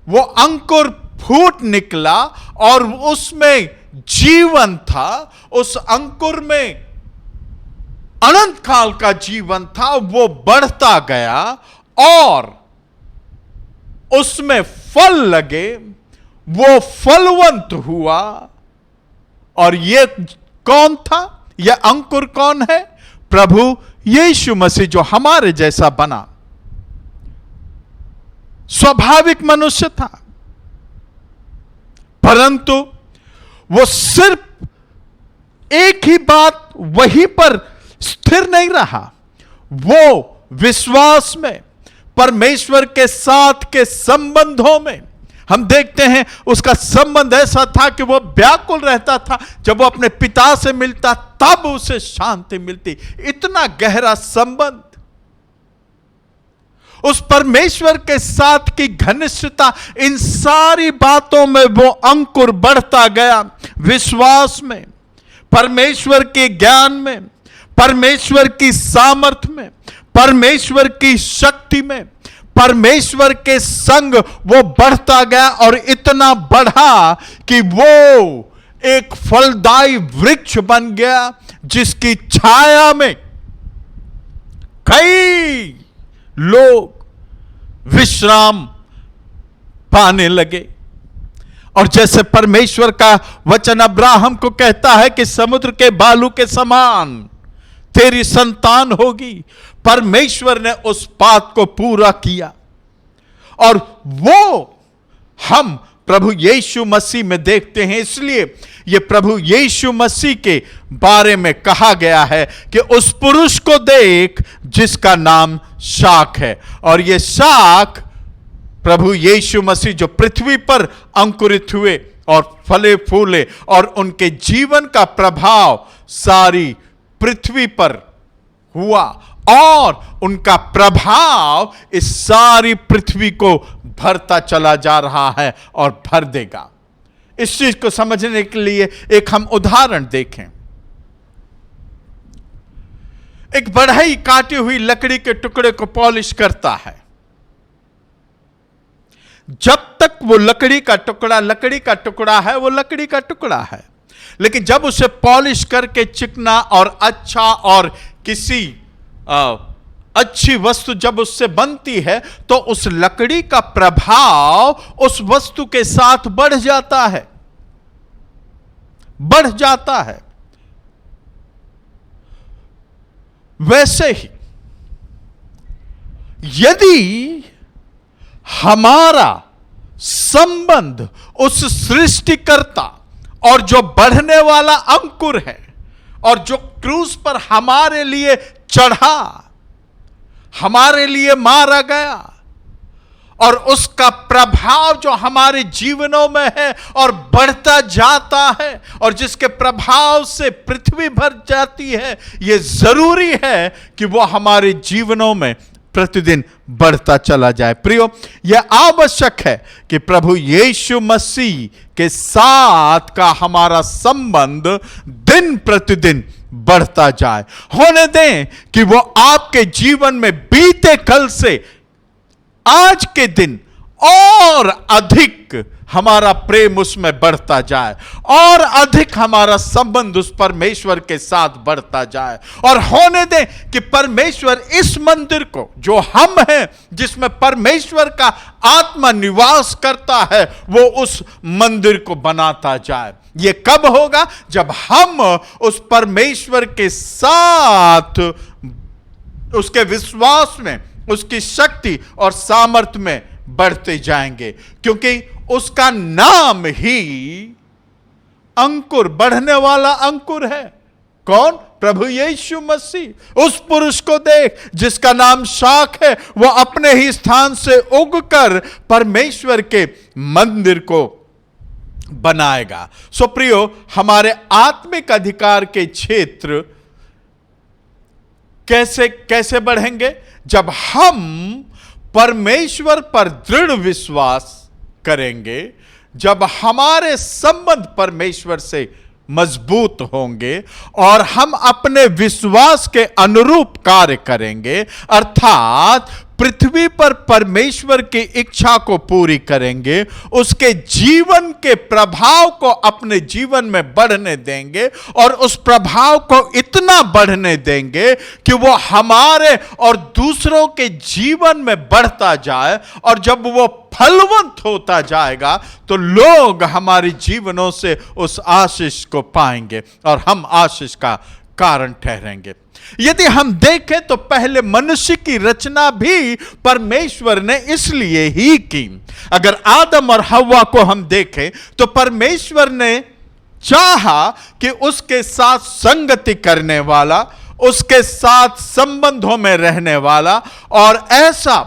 वो अंकुर फूट निकला और उसमें जीवन था, उस अंकुर में अनंत काल का जीवन था। वो बढ़ता गया और उसमें फल लगे, वो फलवंत हुआ। और ये कौन था? यह अंकुर कौन है? प्रभु यीशु मसीह, जो हमारे जैसा बना, स्वाभाविक मनुष्य था, परंतु वो सिर्फ एक ही बात वहीं पर स्थिर नहीं रहा। वो विश्वास में, परमेश्वर के साथ के संबंधों में, हम देखते हैं उसका संबंध ऐसा था कि वो व्याकुल रहता था। जब वो अपने पिता से मिलता तब उसे शांति मिलती। इतना गहरा संबंध, उस परमेश्वर के साथ की घनिष्ठता, इन सारी बातों में वो अंकुर बढ़ता गया। विश्वास में, परमेश्वर के ज्ञान में, परमेश्वर की सामर्थ्य में, परमेश्वर की शक्ति में, परमेश्वर के संग वो बढ़ता गया और इतना बढ़ा कि वो एक फलदायी वृक्ष बन गया, जिसकी छाया में कई लोग विश्राम पाने लगे। और जैसे परमेश्वर का वचन अब्राहम को कहता है कि समुद्र के बालू के समान तेरी संतान होगी, परमेश्वर ने उस बात को पूरा किया। और वो हम प्रभु यीशु मसीह में देखते हैं। इसलिए ये प्रभु यीशु मसीह के बारे में कहा गया है कि उस पुरुष को देख जिसका नाम शाख है। और ये शाख प्रभु यीशु मसीह जो पृथ्वी पर अंकुरित हुए और फले फूले, और उनके जीवन का प्रभाव सारी पृथ्वी पर हुआ, और उनका प्रभाव इस सारी पृथ्वी को भरता चला जा रहा है और भर देगा। इस चीज को समझने के लिए एक हम उदाहरण देखें। एक बढ़ई काटी हुई लकड़ी के टुकड़े को पॉलिश करता है। जब तक वो लकड़ी का टुकड़ा है, वो लकड़ी का टुकड़ा है। लेकिन जब उसे पॉलिश करके चिकना और अच्छा और किसी अच्छी वस्तु जब उससे बनती है, तो उस लकड़ी का प्रभाव उस वस्तु के साथ बढ़ जाता है। वैसे ही यदि हमारा संबंध उस सृष्टिकर्ता और जो बढ़ने वाला अंकुर है, और जो क्रूस पर हमारे लिए चढ़ा, हमारे लिए मारा गया, और उसका प्रभाव जो हमारे जीवनों में है और बढ़ता जाता है, और जिसके प्रभाव से पृथ्वी भर जाती है, यह जरूरी है कि वो हमारे जीवनों में प्रतिदिन बढ़ता चला जाए। प्रियो, यह आवश्यक है कि प्रभु यीशु मसीह के साथ का हमारा संबंध दिन प्रतिदिन बढ़ता जाए। होने दें कि वो आपके जीवन में बीते कल से आज के दिन और अधिक हमारा प्रेम उसमें बढ़ता जाए, और अधिक हमारा संबंध उस परमेश्वर के साथ बढ़ता जाए। और होने दें कि परमेश्वर इस मंदिर को, जो हम हैं, जिसमें परमेश्वर का आत्मा निवास करता है, वो उस मंदिर को बनाता जाए। ये कब होगा? जब हम उस परमेश्वर के साथ उसके विश्वास में, उसकी शक्ति और सामर्थ्य में बढ़ते जाएंगे, क्योंकि उसका नाम ही अंकुर, बढ़ने वाला अंकुर है। कौन? प्रभु यीशु मसीह। उस पुरुष को देख जिसका नाम शाख है, वो अपने ही स्थान से उगकर परमेश्वर के मंदिर को बनाएगा। सो प्रियो, हमारे आत्मिक अधिकार के क्षेत्र कैसे बढ़ेंगे? जब हम परमेश्वर पर दृढ़ विश्वास करेंगे, जब हमारे संबंध परमेश्वर से मजबूत होंगे और हम अपने विश्वास के अनुरूप कार्य करेंगे, अर्थात पृथ्वी पर परमेश्वर की इच्छा को पूरी करेंगे, उसके जीवन के प्रभाव को अपने जीवन में बढ़ने देंगे, और उस प्रभाव को इतना बढ़ने देंगे कि वो हमारे और दूसरों के जीवन में बढ़ता जाए, और जब वो फलवंत होता जाएगा तो लोग हमारे जीवनों से उस आशीष को पाएंगे और हम आशीष का कारण ठहरेंगे। यदि हम देखें तो पहले मनुष्य की रचना भी परमेश्वर ने इसलिए ही की। अगर आदम और हव्वा को हम देखें तो परमेश्वर ने चाहा कि उसके साथ संगति करने वाला, उसके साथ संबंधों में रहने वाला और ऐसा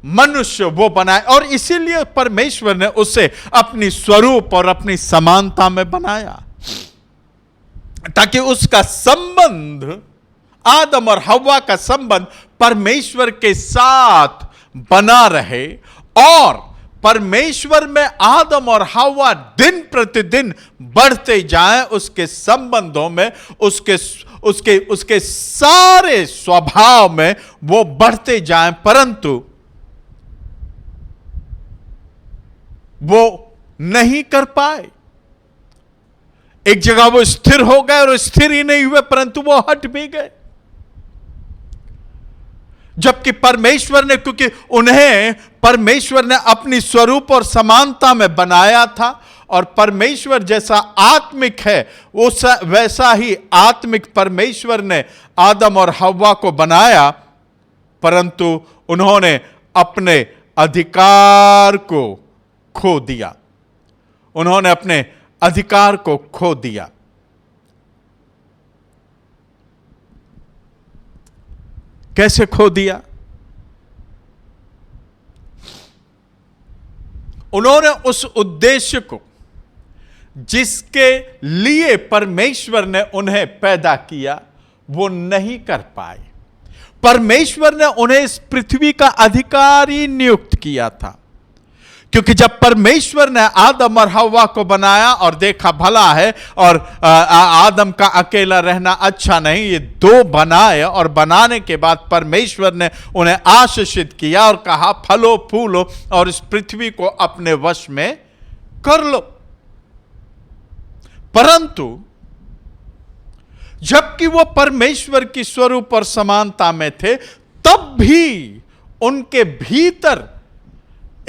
मनुष्य वो बनाए, और इसीलिए परमेश्वर ने उसे अपनी स्वरूप और अपनी समानता में बनाया, ताकि उसका संबंध, आदम और हव्वा का संबंध परमेश्वर के साथ बना रहे और परमेश्वर में आदम और हव्वा दिन प्रतिदिन बढ़ते जाएं, उसके संबंधों में, उसके सारे स्वभाव में वो बढ़ते जाएं, परंतु वो नहीं कर पाए। एक जगह वो स्थिर हो गए और स्थिर ही नहीं हुए, परंतु वो हट भी गए। जबकि परमेश्वर ने, क्योंकि उन्हें परमेश्वर ने अपनी स्वरूप और समानता में बनाया था, और परमेश्वर जैसा आत्मिक है वैसा ही आत्मिक परमेश्वर ने आदम और हव्वा को बनाया, परंतु उन्होंने अपने अधिकार को खो दिया। उन्होंने अपने अधिकार को खो दिया। कैसे खो दिया? उन्होंने उस उद्देश्य को जिसके लिए परमेश्वर ने उन्हें पैदा किया वो नहीं कर पाए। परमेश्वर ने उन्हें इस पृथ्वी का अधिकारी नियुक्त किया था, क्योंकि जब परमेश्वर ने आदम और हव्वा को बनाया और देखा भला है और आदम का अकेला रहना अच्छा नहीं, ये दो बनाए, और बनाने के बाद परमेश्वर ने उन्हें आशीषित किया और कहा फलो फूलो और इस पृथ्वी को अपने वश में कर लो। परंतु जबकि वो परमेश्वर की स्वरूप और समानता में थे, तब भी उनके भीतर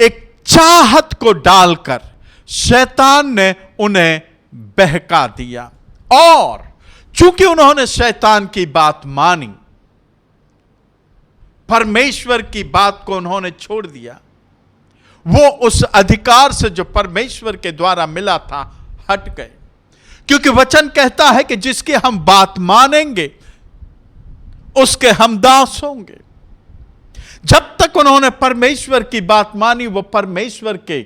एक चाहत को डालकर शैतान ने उन्हें बहका दिया, और चूंकि उन्होंने शैतान की बात मानी, परमेश्वर की बात को उन्होंने छोड़ दिया, वो उस अधिकार से जो परमेश्वर के द्वारा मिला था हट गए। क्योंकि वचन कहता है कि जिसकी हम बात मानेंगे उसके हम दास होंगे। जब तक उन्होंने परमेश्वर की बात मानी, वो परमेश्वर के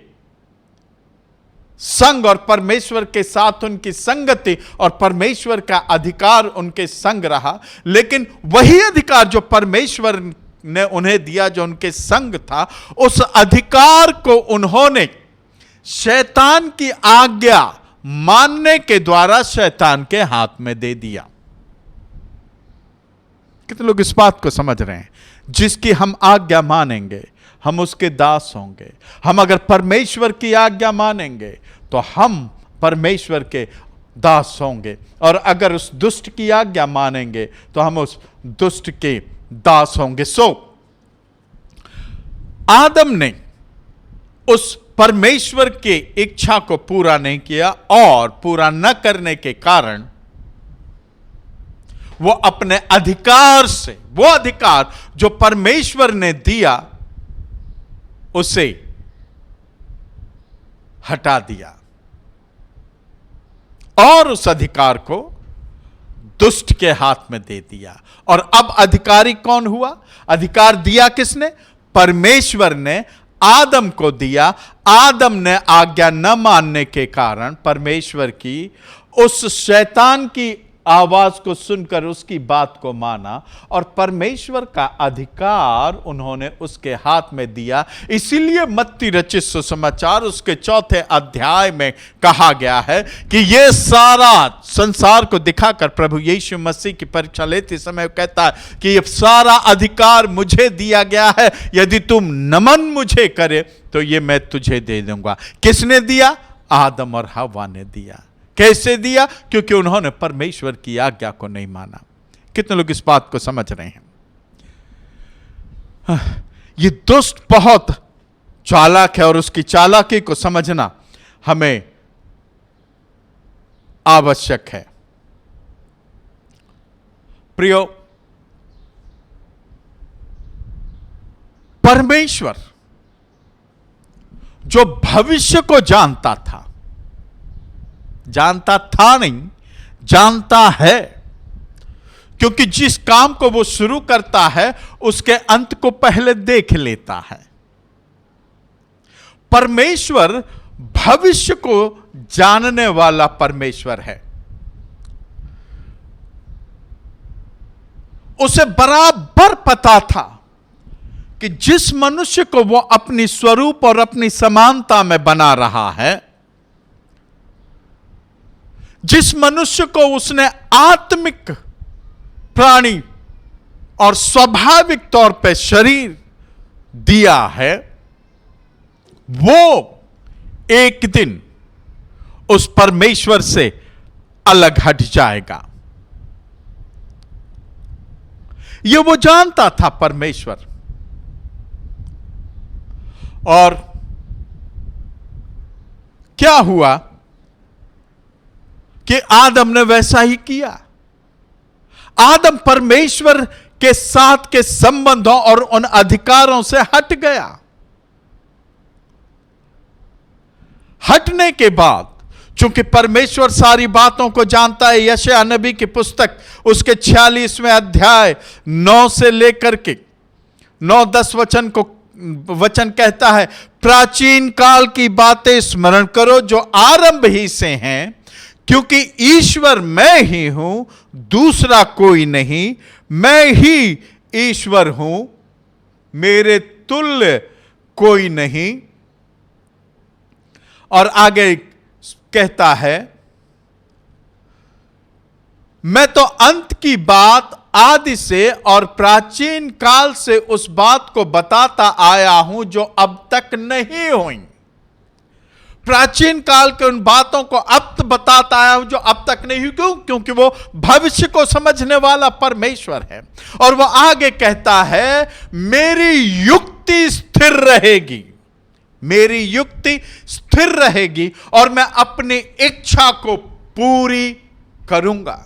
संग और परमेश्वर के साथ उनकी संगति और परमेश्वर का अधिकार उनके संग रहा। लेकिन वही अधिकार जो परमेश्वर ने उन्हें दिया, जो उनके संग था, उस अधिकार को उन्होंने शैतान की आज्ञा मानने के द्वारा शैतान के हाथ में दे दिया। कितने लोग इस बात को समझ रहे हैं? जिसकी हम आज्ञा मानेंगे हम उसके दास होंगे। हम अगर परमेश्वर की आज्ञा मानेंगे तो हम परमेश्वर के दास होंगे, और अगर उस दुष्ट की आज्ञा मानेंगे तो हम उस दुष्ट के दास होंगे। आदम ने उस परमेश्वर की इच्छा को पूरा नहीं किया, और पूरा न करने के कारण वो अपने अधिकार से, वो अधिकार जो परमेश्वर ने दिया, उसे हटा दिया और उस अधिकार को दुष्ट के हाथ में दे दिया। और अब अधिकारी कौन हुआ? अधिकार दिया किसने? परमेश्वर ने आदम को दिया। आदम ने आज्ञा न मानने के कारण परमेश्वर की, उस शैतान की आवाज को सुनकर उसकी बात को माना, और परमेश्वर का अधिकार उन्होंने उसके हाथ में दिया। इसीलिए मत्ती रचित सुसमाचार उसके 4 अध्याय में कहा गया है कि ये सारा संसार को दिखाकर प्रभु यीशु मसीह की परीक्षा लेते समय कहता है कि ये सारा अधिकार मुझे दिया गया है, यदि तुम नमन मुझे करे तो ये मैं तुझे दे दूंगा। किसने दिया? आदम और हव्वा ने दिया। कैसे दिया? क्योंकि उन्होंने परमेश्वर की आज्ञा को नहीं माना। कितने लोग इस बात को समझ रहे हैं? ये दुष्ट बहुत चालाक है, और उसकी चालाकी को समझना हमें आवश्यक है। प्रियो, परमेश्वर जो भविष्य को जानता था नहीं, जानता है, क्योंकि जिस काम को वो शुरू करता है उसके अंत को पहले देख लेता है। परमेश्वर भविष्य को जानने वाला परमेश्वर है। उसे बराबर पता था कि जिस मनुष्य को वो अपनी स्वरूप और अपनी समानता में बना रहा है, जिस मनुष्य को उसने आत्मिक प्राणी और स्वाभाविक तौर पे शरीर दिया है, वो एक दिन उस परमेश्वर से अलग हट जाएगा। ये वो जानता था परमेश्वर। और क्या हुआ कि आदम ने वैसा ही किया। आदम परमेश्वर के साथ के संबंधों और उन अधिकारों से हट गया। हटने के बाद, चूंकि परमेश्वर सारी बातों को जानता है, यशायाह नबी की पुस्तक उसके 46वें अध्याय 9 से लेकर के 9-10 वचन कहता है, प्राचीन काल की बातें स्मरण करो जो आरंभ ही से हैं, क्योंकि ईश्वर मैं ही हूं, दूसरा कोई नहीं, मैं ही ईश्वर हूं, मेरे तुल्य कोई नहीं। और आगे कहता है, मैं तो अंत की बात आदि से और प्राचीन काल से उस बात को बताता आया हूं जो अब तक नहीं हुई। प्राचीन काल के उन बातों को अब तक बताता आया हूं जो अब तक नहीं हुई। क्यों? क्योंकि वो भविष्य को समझने वाला परमेश्वर है। और वो आगे कहता है, मेरी युक्ति स्थिर रहेगी, मेरी युक्ति स्थिर रहेगी और मैं अपनी इच्छा को पूरी करूंगा।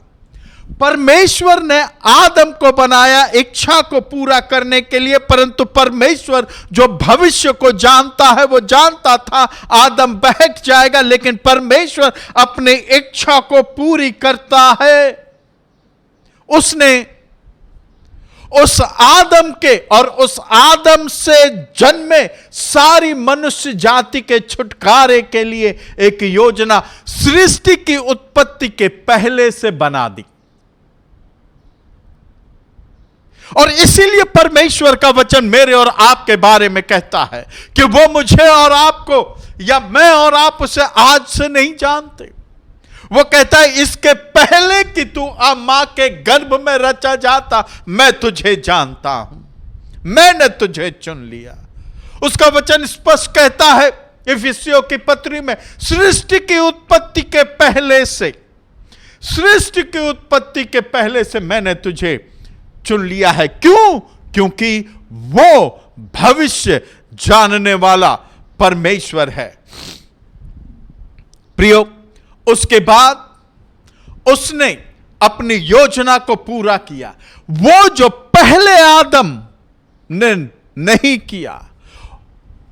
परमेश्वर ने आदम को बनाया इच्छा को पूरा करने के लिए, परंतु परमेश्वर जो भविष्य को जानता है, वो जानता था आदम बहक जाएगा, लेकिन परमेश्वर अपनी इच्छा को पूरी करता है। उसने उस आदम के और उस आदम से जन्मे सारी मनुष्य जाति के छुटकारे के लिए एक योजना सृष्टि की उत्पत्ति के पहले से बना दी। और इसीलिए परमेश्वर का वचन मेरे और आपके बारे में कहता है कि वो मुझे और आपको, या मैं और आप उसे आज से नहीं जानते। वो कहता है, इसके पहले कि तू मां के गर्भ में रचा जाता, मैं तुझे जानता हूं, मैंने तुझे चुन लिया। उसका वचन स्पष्ट कहता है इफिसियों की पत्री में, सृष्टि की उत्पत्ति के पहले से, सृष्टि की उत्पत्ति के पहले से मैंने तुझे चुन लिया है। क्यों? क्योंकि वो भविष्य जानने वाला परमेश्वर है। प्रियो, उसके बाद उसने अपनी योजना को पूरा किया। वो जो पहले आदम ने नहीं किया,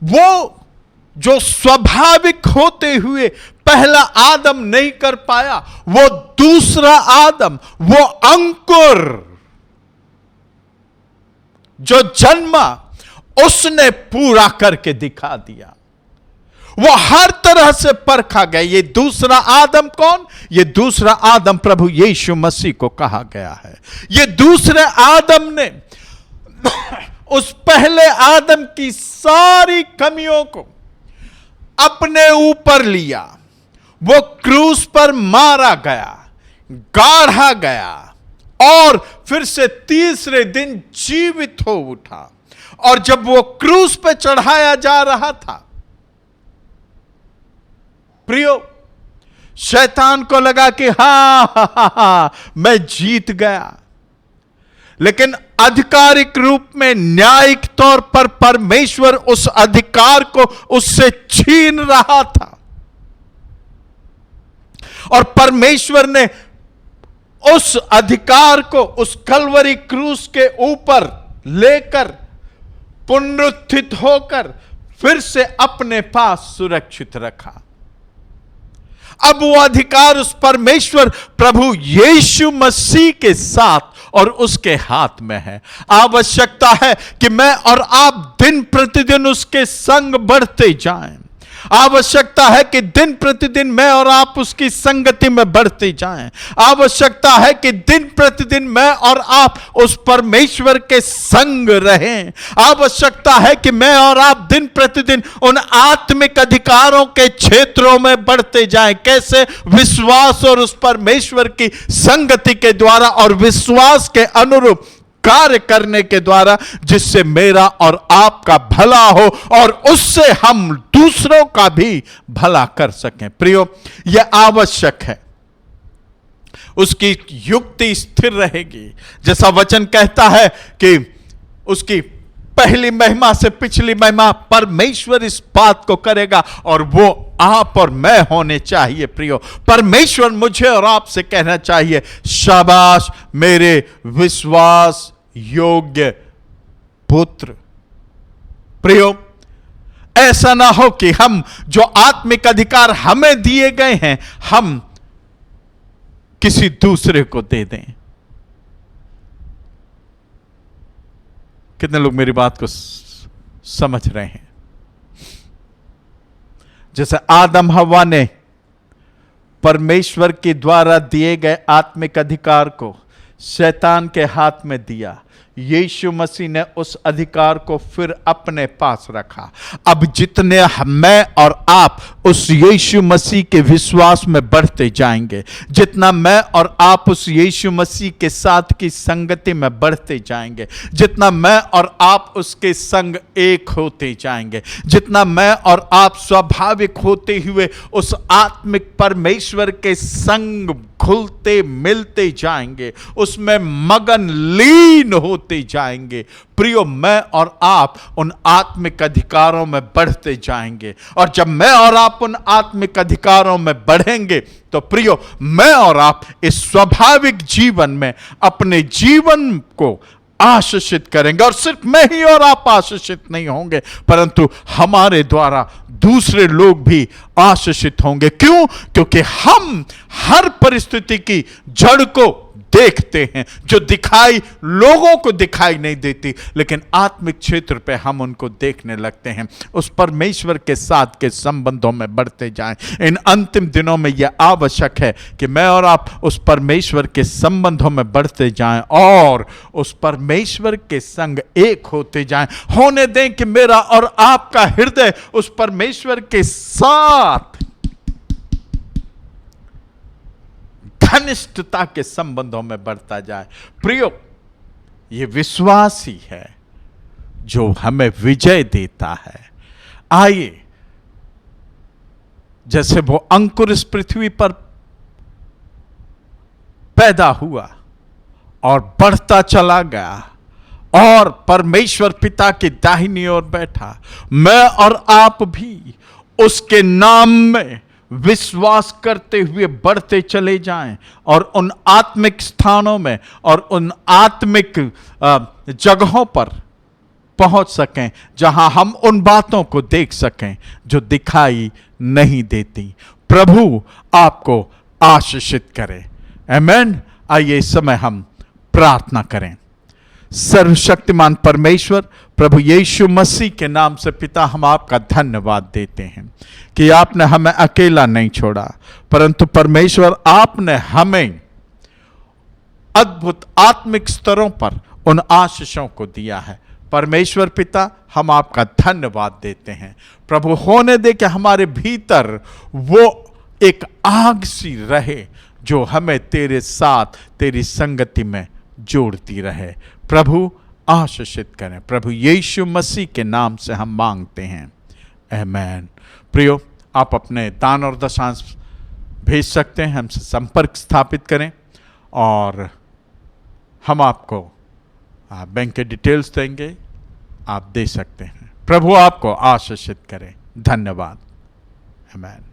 वो जो स्वाभाविक होते हुए पहला आदम नहीं कर पाया, वो दूसरा आदम, वो अंकुर जो जन्मा, उसने पूरा करके दिखा दिया। वो हर तरह से परखा गया। ये दूसरा आदम कौन? ये दूसरा आदम प्रभु यीशु मसीह को कहा गया है। ये दूसरे आदम ने उस पहले आदम की सारी कमियों को अपने ऊपर लिया। वो क्रूस पर मारा गया, गाढ़ा गया और फिर से तीसरे दिन जीवित हो उठा। और जब वो क्रूस पे चढ़ाया जा रहा था, प्रियो, शैतान को लगा कि हाँ, मैं जीत गया। लेकिन आधिकारिक रूप में, न्यायिक तौर पर परमेश्वर उस अधिकार को उससे छीन रहा था। और परमेश्वर ने उस अधिकार को उस कलवरी क्रूस के ऊपर लेकर पुनरुत्थित होकर फिर से अपने पास सुरक्षित रखा। अब वो अधिकार उस परमेश्वर प्रभु यीशु मसीह के साथ और उसके हाथ में है। आवश्यकता है कि मैं और आप दिन प्रतिदिन उसके संग बढ़ते जाएं। आवश्यकता है कि दिन प्रतिदिन मैं और आप उसकी संगति में बढ़ते जाएं। आवश्यकता है कि दिन प्रतिदिन मैं और आप उस परमेश्वर के संग रहें। आवश्यकता है कि मैं और आप दिन प्रतिदिन उन आत्मिक अधिकारों के क्षेत्रों में बढ़ते जाएं। कैसे? विश्वास और उस परमेश्वर की संगति के द्वारा और विश्वास के अनुरूप कार्य करने के द्वारा, जिससे मेरा और आपका भला हो और उससे हम दूसरों का भी भला कर सकें। प्रियो, यह आवश्यक है। उसकी युक्ति स्थिर रहेगी। जैसा वचन कहता है कि उसकी पहली महिमा से पिछली महिमा परमेश्वर इस बात को करेगा और वो आप और मैं होने चाहिए। प्रियो, परमेश्वर मुझे और आपसे कहना चाहिए, शाबाश मेरे विश्वास योग्य पुत्र। प्रियो, ऐसा ना हो कि हम जो आत्मिक अधिकार हमें दिए गए हैं हम किसी दूसरे को दे दें। कितने लोग मेरी बात को समझ रहे हैं? जैसे आदम हव्वा ने परमेश्वर के द्वारा दिए गए आत्मिक अधिकार को शैतान के हाथ में दिया, यीशु मसीह ने उस अधिकार को फिर अपने पास रखा। अब जितने मैं और आप उस यीशु मसीह के विश्वास में बढ़ते जाएंगे, जितना मैं और आप उस यीशु मसीह के साथ की संगति में बढ़ते जाएंगे, जितना मैं और आप उसके संग एक होते जाएंगे, जितना मैं और आप स्वाभाविक होते हुए उस आत्मिक परमेश्वर के संग घुलते मिलते जाएंगे, उसमें मगन लीन होते जाएंगे। प्रियो, मैं और आप उन आत्मिक अधिकारों में बढ़ते जाएंगे। और जब मैं और आप उन आत्मिक अधिकारों में बढ़ेंगे तो प्रियो, मैं और आप इस स्वाभाविक जीवन में अपने जीवन को आशीषित करेंगे। और सिर्फ मैं ही और आप आशीषित नहीं होंगे, परंतु हमारे द्वारा दूसरे लोग भी आशीषित होंगे। क्यों? क्योंकि हम हर परिस्थिति की जड़ को देखते हैं, जो दिखाई लोगों को दिखाई नहीं देती, लेकिन आत्मिक क्षेत्र पे हम उनको देखने लगते हैं। उस परमेश्वर के साथ के संबंधों में बढ़ते जाएं। इन अंतिम दिनों में यह आवश्यक है कि मैं और आप उस परमेश्वर के संबंधों में बढ़ते जाएं और उस परमेश्वर के संग एक होते जाएं। होने दें कि मेरा और आपका हृदय उस परमेश्वर के साथ घनिष्ठता के संबंधों में बढ़ता जाए। प्रियो, ये विश्वास ही है जो हमें विजय देता है। आइए, जैसे वो अंकुर इस पृथ्वी पर पैदा हुआ और बढ़ता चला गया और परमेश्वर पिता की दाहिनी ओर बैठा, मैं और आप भी उसके नाम में विश्वास करते हुए बढ़ते चले जाएं और उन आत्मिक स्थानों में और उन आत्मिक जगहों पर पहुंच सकें जहां हम उन बातों को देख सकें जो दिखाई नहीं देती। प्रभु आपको आशीषित करे। आमीन। आइए इस समय हम प्रार्थना करें। सर्वशक्तिमान परमेश्वर प्रभु यीशु मसीह के नाम से पिता, हम आपका धन्यवाद देते हैं कि आपने हमें अकेला नहीं छोड़ा, परंतु परमेश्वर आपने हमें अद्भुत आत्मिक स्तरों पर उन आशीषों को दिया है। परमेश्वर पिता, हम आपका धन्यवाद देते हैं। प्रभु, होने दे कि हमारे भीतर वो एक आग सी रहे जो हमें तेरे साथ तेरी संगति में जोड़ती रहे। प्रभु आशीषित करें। प्रभु यीशु मसीह के नाम से हम मांगते हैं, आमीन। प्रियो, आप अपने दान और दशांश भेज सकते हैं, हमसे संपर्क स्थापित करें और हम आपको बैंक के डिटेल्स देंगे, आप दे सकते हैं। प्रभु आपको आशीषित करें। धन्यवाद। आमीन।